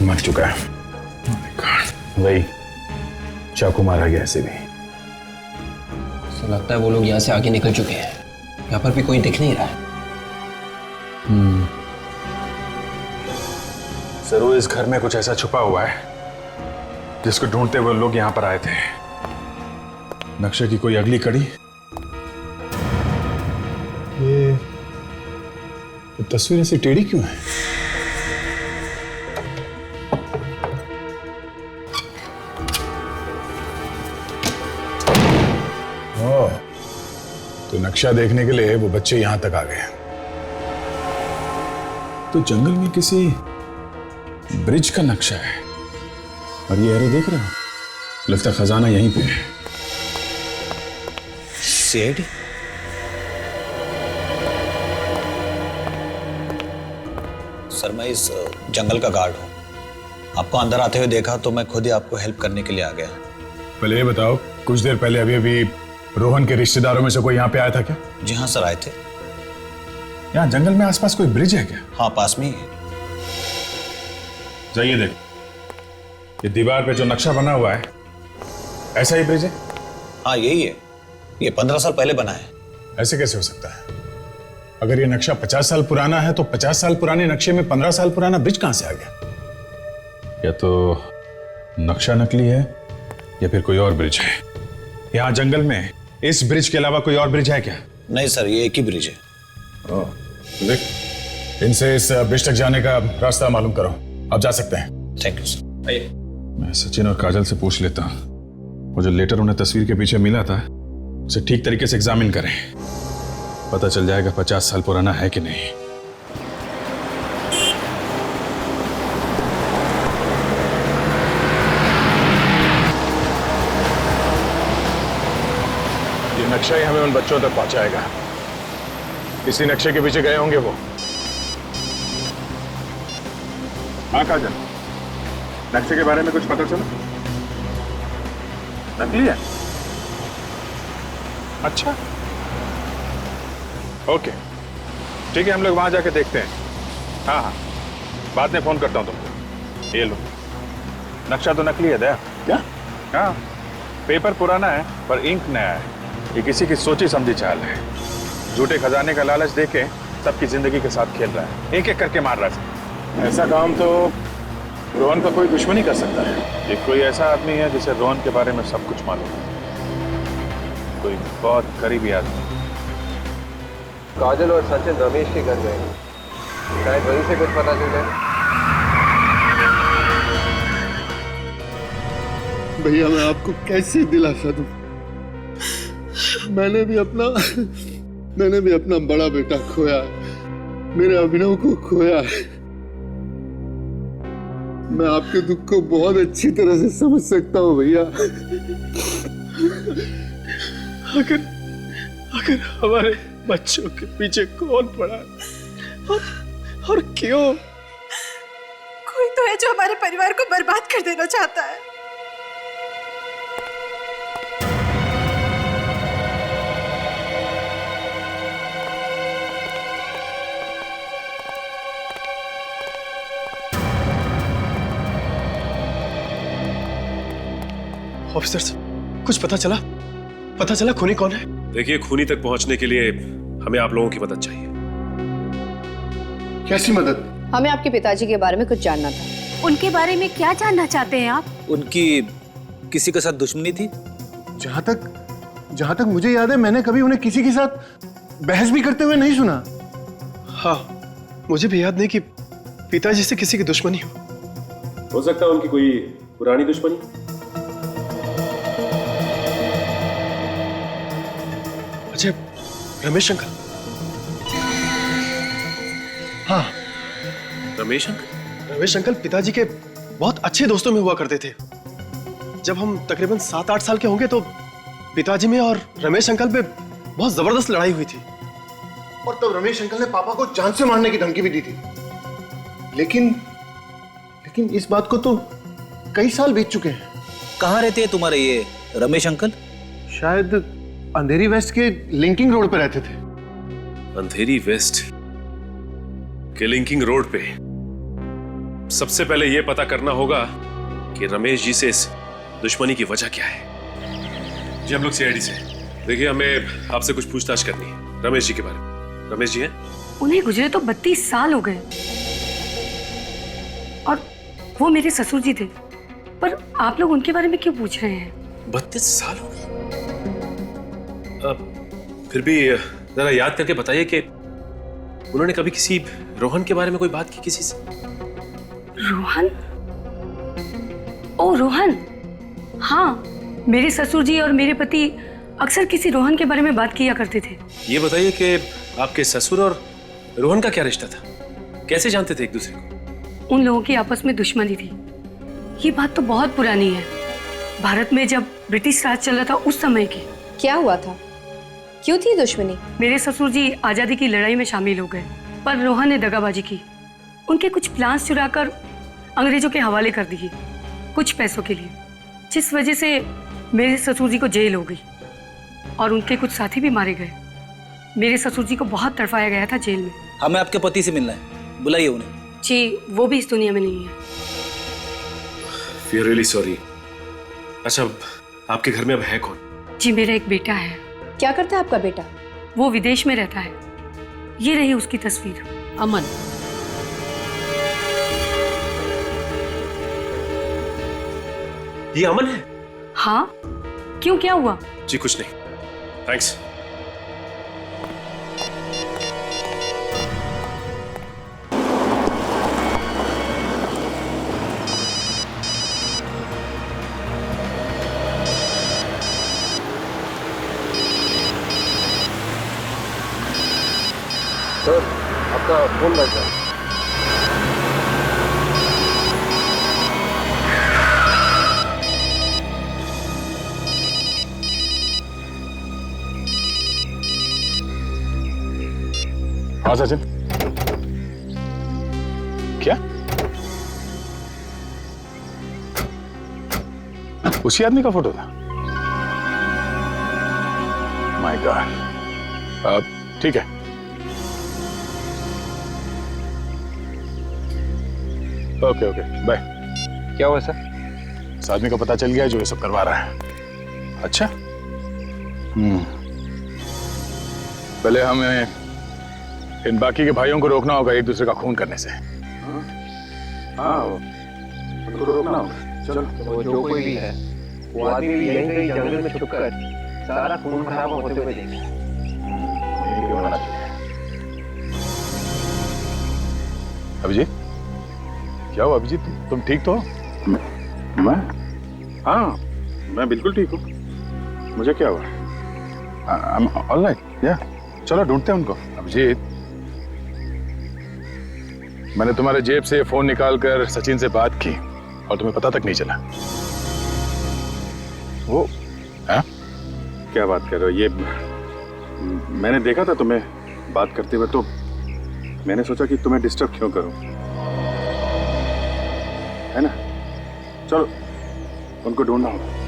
मर चुका है। वही चाकू मारा गया ऐसे भी। तो लगता है वो लोग यहाँ से आगे निकल चुके हैं। यहाँ पर भी कोई दिख नहीं रहा है। जरूर इस घर में कुछ ऐसा छुपा हुआ है जिसको ढूंढते हुए लोग यहाँ पर आए थे। नक्शे की कोई अगली कड़ी। ये तस्वीर ऐसी टेढ़ी क्यों है? तो नक्शा देखने के लिए वो बच्चे यहां तक आ गए। तो जंगल में किसी ब्रिज का नक्शा है और ये एरो देख रहे हो, लगता है खजाना यहीं पे है। सीआईडी? सर मैं इस जंगल का गार्ड हूँ। आपको अंदर आते हुए देखा तो मैं खुद ही आपको हेल्प करने के लिए आ गया। पहले ये बताओ, कुछ देर पहले अभी रोहन के रिश्तेदारों में से कोई यहाँ पे आया था क्या? जी हाँ सर, आए थे। यहाँ जंगल में आसपास कोई ब्रिज है क्या? हाँ पास में ही है। जाइए देखो, ये दीवार पे जो नक्शा बना हुआ है ऐसा ही ब्रिज है? हाँ यही है, ये 15 साल पहले बना है। ऐसे कैसे हो सकता है? अगर ये नक्शा 50 साल पुराना है तो 50 साल पुराने नक्शे में 15 साल पुराना ब्रिज कहां से आ गया? या तो नक्शा नकली है या फिर कोई और ब्रिज है। यहाँ जंगल में इस ब्रिज के अलावा कोई और ब्रिज है क्या? नहीं सर, ये एक ही ब्रिज है। देख, इनसे इस ब्रिज तक जाने का रास्ता मालूम करो। आप जा सकते हैं। Thank you sir. मैं सचिन और काजल से पूछ लेता हूँ, वो जो लेटर उन्हें तस्वीर के पीछे मिला था उसे ठीक तरीके से एग्जामिन करें, पता चल जाएगा 50 साल पुराना है कि नहीं। ये नक्शा ही हमें उन बच्चों तक पहुंचाएगा। इसी नक्शे के पीछे गए होंगे वो। हाँ काजल, नक्शे के बारे में कुछ पता चला? नकली है? अच्छा, ओके ठीक है, हम लोग वहां जाके देखते हैं। हाँ हाँ, बाद में फोन करता हूं तुमको। ये लो, नक्शा तो नकली है दया। क्या? हाँ, पेपर पुराना है पर इंक नया है। ये किसी की सोची समझी चाल है। झूठे खजाने का लालच देके सबकी जिंदगी के साथ खेल रहा है, एक एक करके मार रहा है। ऐसा काम तो रोहन का कोई दुश्मन ही कर सकता है। ये कोई ऐसा आदमी है जिसे रोहन के बारे में सब कुछ मालूम है, कोई बहुत करीबी आदमी। काजल और सचिन रमेश के घर गए, शायद वहीं से कुछ पता चल जाए। भैया मैं आपको कैसे दिलासा दूं? मैंने भी अपना बड़ा बेटा खोया है, मेरे अभिनव को खोया है। मैं आपके दुख को बहुत अच्छी तरह से समझ सकता हूँ भैया। अगर हमारे बच्चों के पीछे कौन पड़ा और क्यों? कोई तो है जो हमारे परिवार को बर्बाद कर देना चाहता है। ऑफिसर्स, कुछ पता चला खूनी कौन है? देखिए, खूनी तक पहुंचने के लिए हमें आप लोगों की मदद चाहिए। कैसी मदद? हमें आपके पिताजी के बारे में कुछ जानना था। उनके बारे में क्या जानना चाहते हैं आप? उनकी किसी के साथ दुश्मनी थी? जहां तक मुझे याद है मैंने कभी उन्हें किसी के साथ बहस भी करते हुए नहीं सुना। हाँ, मुझे भी याद नहीं कि पिताजी से किसी की दुश्मनी हो सकता है उनकी कोई पुरानी दुश्मनी। अच्छा, रमेश अंकल। हाँ, रमेश अंकल पिताजी के बहुत अच्छे दोस्तों में हुआ करते थे। जब हम तकरीबन 7-8 साल के होंगे तो पिताजी में और रमेश अंकल पे बहुत जबरदस्त लड़ाई हुई थी। और तब रमेश अंकल ने पापा को जान से मारने की धमकी भी दी थी। लेकिन इस बात को तो कई साल बीत चुके हैं। कहाँ रहते हैं तुम्हारे ये रमेश अंकल? शायद अंधेरी वेस्ट के लिंकिंग रोड पे रहते थे। अंधेरी वेस्ट के लिंकिंग रोड पे? सबसे पहले यह पता करना होगा कि रमेश जी से इस दुश्मनी की वजह क्या है। जी हम लोग सीआईडी से। देखिए, हमें आपसे कुछ पूछताछ करनी है रमेश जी के बारे में। रमेश जी हैं? उन्हें गुजरे तो 32 साल हो गए और वो मेरे ससुर जी थे, पर आप लोग उनके बारे में क्यों पूछ रहे हैं? 32 साल हो गए? फिर भी जरा याद करके बताइए कि उन्होंने कभी किसी रोहन के बारे में कोई बात की किसी से? रोहन? ओ रोहन, हाँ, मेरे ससुर जी और मेरे पति अक्सर किसी रोहन के बारे में बात किया करते थे। ये बताइए कि आपके ससुर और रोहन का क्या रिश्ता था? कैसे जानते थे एक दूसरे को? उन लोगों की आपस में दुश्मनी थी। ये बात तो बहुत पुरानी है, भारत में जब ब्रिटिश राज चल रहा था उस समय की। क्या हुआ था? क्यों थी दुश्मनी? मेरे ससुर जी आजादी की लड़ाई में शामिल हो गए, पर रोहन ने दगाबाजी की। उनके कुछ प्लान्स चुराकर अंग्रेजों के हवाले कर दिए कुछ पैसों के लिए, जिस वजह से मेरे ससुर जी को जेल हो गई और उनके कुछ साथी भी मारे गए। मेरे ससुर जी को बहुत तड़पाया गया था जेल में। हमें आपके पति से मिलना है, बुलाइए उन्हें। जी, वो भी इस दुनिया में नहीं है। We are really sorry. अच्छा, आपके घर में अब है कौन? जी, मेरा एक बेटा है। क्या करता है आपका बेटा? वो विदेश में रहता है। ये रही उसकी तस्वीर। अमन, ये अमन है? हाँ, क्यों, क्या हुआ? जी कुछ नहीं, थैंक्स। सर, आपका फोन लग रहा है। हाँ सचिन, क्या उसी आदमी का फोटो था? My God. ठीक है, ओके ओके, बाय। क्या हुआ सर? इस आदमी का पता चल गया जो ये सब करवा रहा है। अच्छा, पहले हमें इन बाकी के भाइयों को रोकना होगा एक दूसरे का खून करने से। हाँ, उनको रोकना होगा। चलो, वो जो कोई भी है, वो आदमी भी यहीं कहीं जंगल में छुपकर सारा खून खराब होते हुए देखे। यही क्यों होना चाहिए? अभिजीत, क्या हुआ अभिजीत? तुम ठीक तो हो? मैं? हाँ, मैं बिल्कुल ठीक हूँ। मुझे क्या हुआ? I'm all right, yeah. चलो ढूंढते हैं उनको। अभिजीत, मैंने तुम्हारे जेब से फोन निकालकर सचिन से बात की और तुम्हें पता तक नहीं चला। वो हाँ? क्या बात कर रहे हो? ये मैंने देखा था तुम्हें बात करते हुए, तो मैंने सोचा कि तुम्हें डिस्टर्ब क्यों करूं, है ना? चलो, उनको ढूंढना होगा।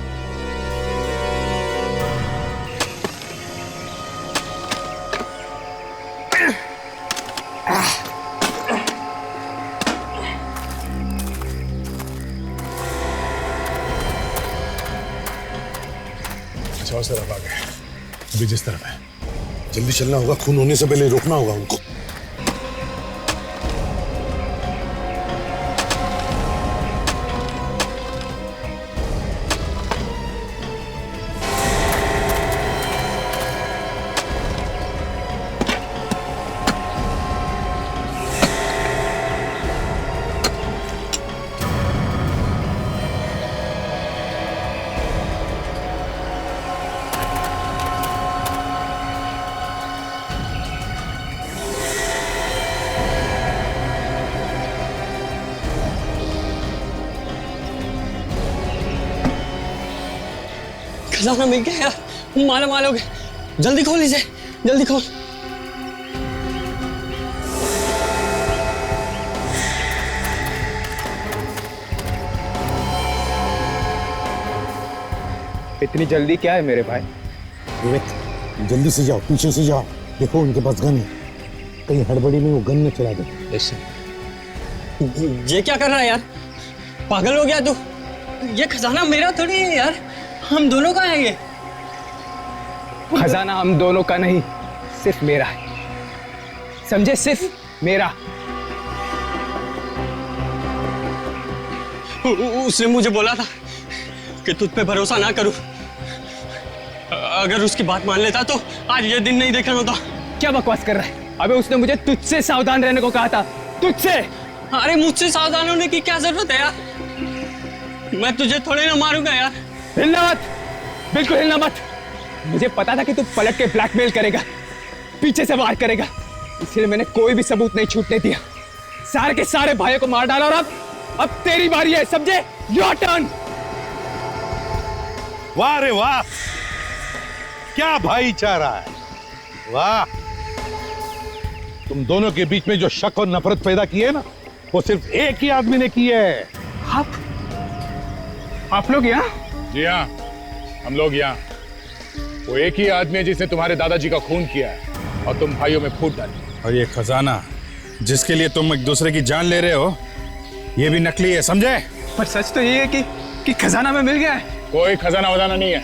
अच्छा, उस तरफ आ गए। अभी जिस तरफ है, जल्दी चलना होगा, खून होने से पहले रोकना होगा उनको। खजाना मिल गया यार, माला माल हो गए। जल्दी खोल इसे, जल्दी खोल। इतनी जल्दी क्या है मेरे भाई? विवेक, जल्दी से जाओ, पीछे से जाओ। देखो उनके पास गन है, कहीं हड़बड़ी में वो गन न चला दे। ये क्या कर रहा है यार? पागल हो गया तू? ये खजाना मेरा थोड़ी है यार, हम दोनों का है ये। खजाना हम दोनों का नहीं, सिर्फ मेरा है, समझे? सिर्फ मेरा। उसने मुझे बोला था कि तुझ पे भरोसा ना करूं। अगर उसकी बात मान लेता तो आज ये दिन नहीं देखना होता। क्या बकवास कर रहा है? अबे उसने मुझे तुझसे सावधान रहने को कहा था, तुझसे। अरे मुझसे सावधान होने की क्या जरूरत है यार? मैं तुझे थोड़े ना मारूंगा यार। हिलना मत, बिल्कुल हिलना मत। मुझे पता था कि तू पलट के ब्लैकमेल करेगा, पीछे से वार करेगा, इसलिए मैंने कोई भी सबूत नहीं छूटने दिया। सारे के सारे भाइयों को मार डाला और अब तेरी बारी है, समझे? Your turn. वाह रे वाह, क्या भाईचारा है, वाह। तुम दोनों के बीच में जो शक और नफरत पैदा की है ना, वो सिर्फ एक ही आदमी ने की है। आप लोग यहाँ? जी हाँ, हम लोग यहाँ। वो एक ही आदमी है जिसने तुम्हारे दादाजी का खून किया है और तुम भाइयों में फूट डाली। और ये खजाना जिसके लिए तुम एक दूसरे की जान ले रहे हो, ये भी नकली है, समझे? पर सच तो ये है कि खजाना में मिल गया है। कोई खजाना वजाना नहीं है,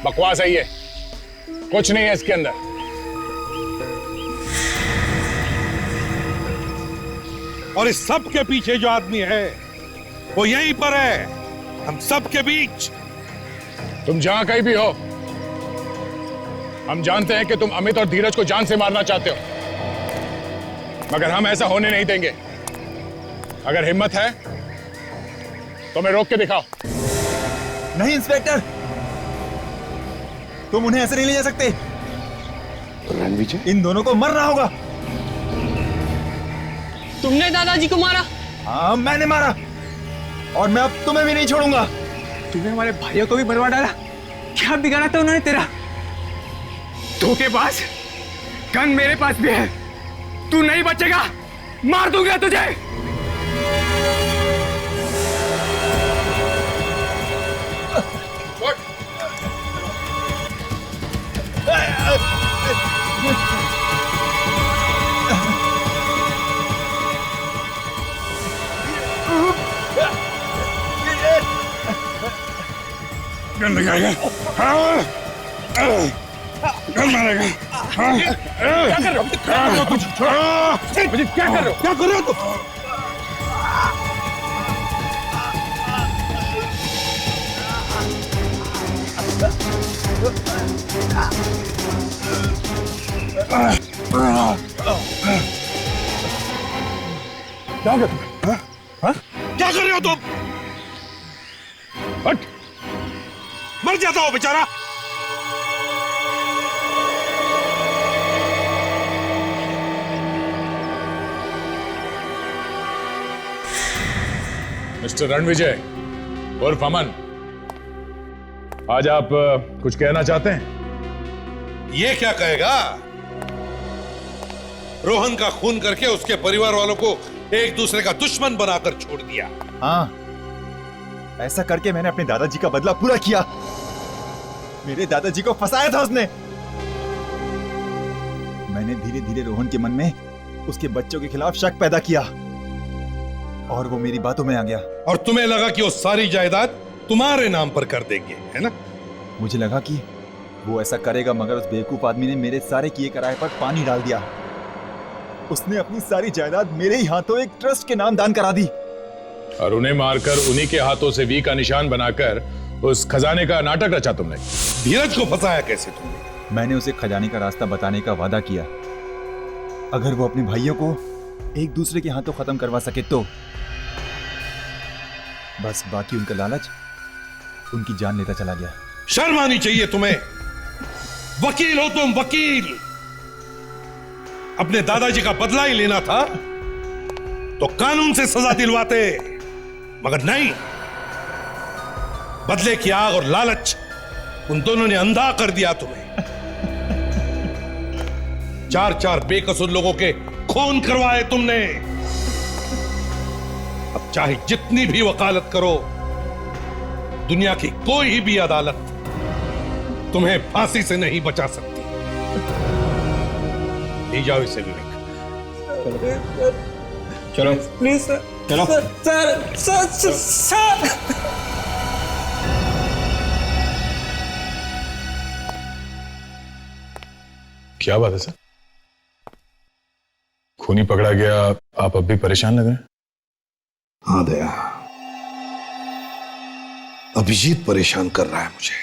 बकवास है ये, कुछ नहीं है इसके अंदर। और इस सब के पीछे जो आदमी है वो यहीं पर है, हम सब के बीच। तुम जहां कहीं भी हो, हम जानते हैं कि तुम अमित और धीरज को जान से मारना चाहते हो, मगर हम ऐसा होने नहीं देंगे। अगर हिम्मत है तो मैं रोक के दिखाओ। नहीं इंस्पेक्टर, तुम उन्हें ऐसे नहीं ले जा सकते। रणविजय, इन दोनों को मरना होगा। तुमने दादाजी को मारा? हाँ, मैंने मारा, और मैं अब तुम्हें भी नहीं छोड़ूंगा। तूने हमारे भाइयों को भी बर्बाद डाला। क्या बिगाड़ा था उन्होंने तेरा? धोखेबाज, गन मेरे पास भी है, तू नहीं बचेगा, मार दूंगा तुझे। गन लगाएगा, गन मारेगा। क्या कर रहे हो? क्या कर रहे हो तुम? क्या कर रहे हो तुम? हट, मर जाता हो बेचारा। मिस्टर रणविजय उर्फ अमन, आज आप कुछ कहना चाहते हैं? ये क्या कहेगा? रोहन का खून करके उसके परिवार वालों को एक दूसरे का दुश्मन बनाकर छोड़ दिया। हाँ, ऐसा करके मैंने अपने दादाजी का बदला पूरा किया। मेरे दादाजी को फंसाया था उसने। मैंने धीरे धीरे रोहन के मन में उसके बच्चों के खिलाफ शक पैदा किया और वो मेरी बातों में आ गया। और तुम्हें लगा कि वो सारी जायदाद तुम्हारे नाम पर कर देंगे, है ना? मुझे लगा कि वो ऐसा करेगा, मगर उस बेवकूफ आदमी ने मेरे सारे किए कराए पर पानी डाल दिया। उसने अपनी सारी जायदाद मेरे ही हाथों एक ट्रस्ट के नाम दान करा दी और उन्हें मारकर उन्हीं के हाथों से वी का निशान बनाकर उस खजाने का नाटक रचा तुमने। धीरज को फंसाया कैसे तुमने? मैंने उसे खजाने का रास्ता बताने का वादा किया। अगर वो अपने भाइयों को एक दूसरे के हाथों खत्म करवा सके तो। बस बाकी उनका लालच उनकी जान लेता चला गया। शर्म आनी चाहिए तुम्हें। वकील हो तुम, वकील। अपने दादाजी का बदला ही लेना था तो कानून से सजा दिलवाते, मगर नहीं। बदले की आग और लालच उन दोनों ने अंधा कर दिया तुम्हें। चार चार बेकसूर लोगों के खून करवाए तुमने। अब चाहे जितनी भी वकालत करो, दुनिया की कोई भी अदालत तुम्हें फांसी से नहीं बचा सकती। ले जाओ इसे विवेक। चलो प्लीज सर। चलो सर सर सर, सर। क्या बात है सर? खूनी पकड़ा गया, आप अब भी परेशान लग रहे हैं? हाँ दया, अभिजीत परेशान कर रहा है मुझे।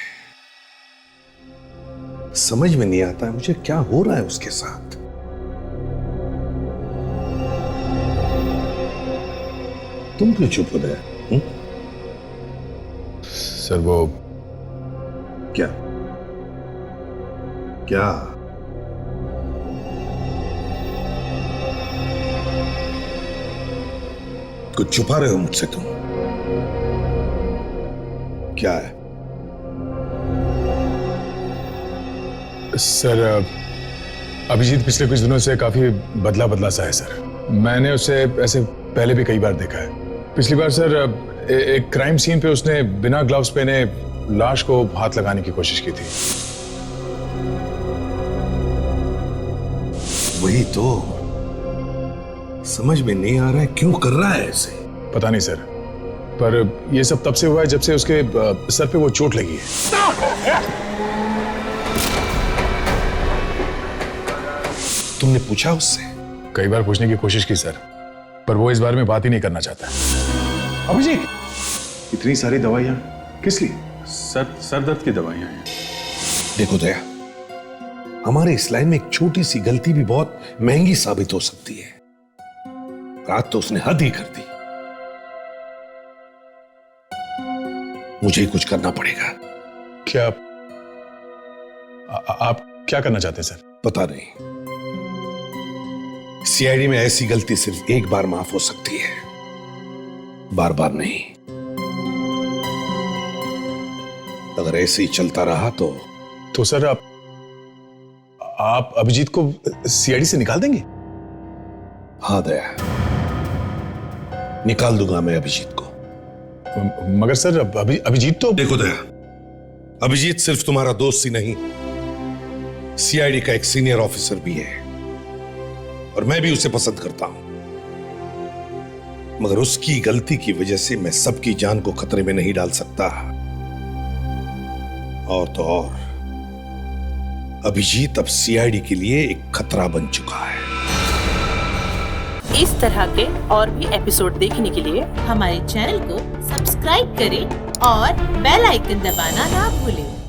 समझ में नहीं आता है मुझे क्या हो रहा है उसके साथ। तुम क्यों चुप हो गए? सर वो क्या क्या? कुछ छुपा रहे हो मुझसे तुम? क्या है? सर, अभिजीत पिछले कुछ दिनों से काफी बदला बदला सा है सर। मैंने उसे ऐसे पहले भी कई बार देखा है। पिछली बार सर एक क्राइम सीन पे उसने बिना ग्लव्स पहने लाश को हाथ लगाने की कोशिश की थी। वही तो समझ में नहीं आ रहा है क्यों कर रहा है ऐसे। पता नहीं सर, पर यह सब तब से हुआ है जब से उसके सर पे वो चोट लगी है। तुमने पूछा उससे? कई बार पूछने की कोशिश की सर, पर वो इस बारे में बात ही नहीं करना चाहता। अभिजीत, इतनी सारी दवाइयां किस लिए? सर दर्द की दवाइयां हैं। देखो दया, हमारे इस लाइन में एक छोटी सी गलती भी बहुत महंगी साबित हो सकती है। रात तो उसने हद ही कर दी। मुझे ही कुछ करना पड़ेगा। क्या आप क्या करना चाहते हैं सर? पता नहीं। सीआईडी में ऐसी गलती सिर्फ एक बार माफ हो सकती है, बार बार नहीं। अगर ऐसे ही चलता रहा तो सर आप अभिजीत को सीआईडी से निकाल देंगे? हाँ दया, निकाल दूंगा मैं अभिजीत को। मगर सर अभिजीत तो... देखो दया, अभिजीत सिर्फ तुम्हारा दोस्त ही नहीं, सीआईडी का एक सीनियर ऑफिसर भी है और मैं भी उसे पसंद करता हूं। मगर उसकी गलती की वजह से मैं सबकी जान को खतरे में नहीं डाल सकता। और तो और अभिजीत अब सीआईडी के लिए एक खतरा बन चुका है। इस तरह के और भी एपिसोड देखने के लिए हमारे चैनल को सब्सक्राइब करें और बेल आइकन दबाना ना भूलें।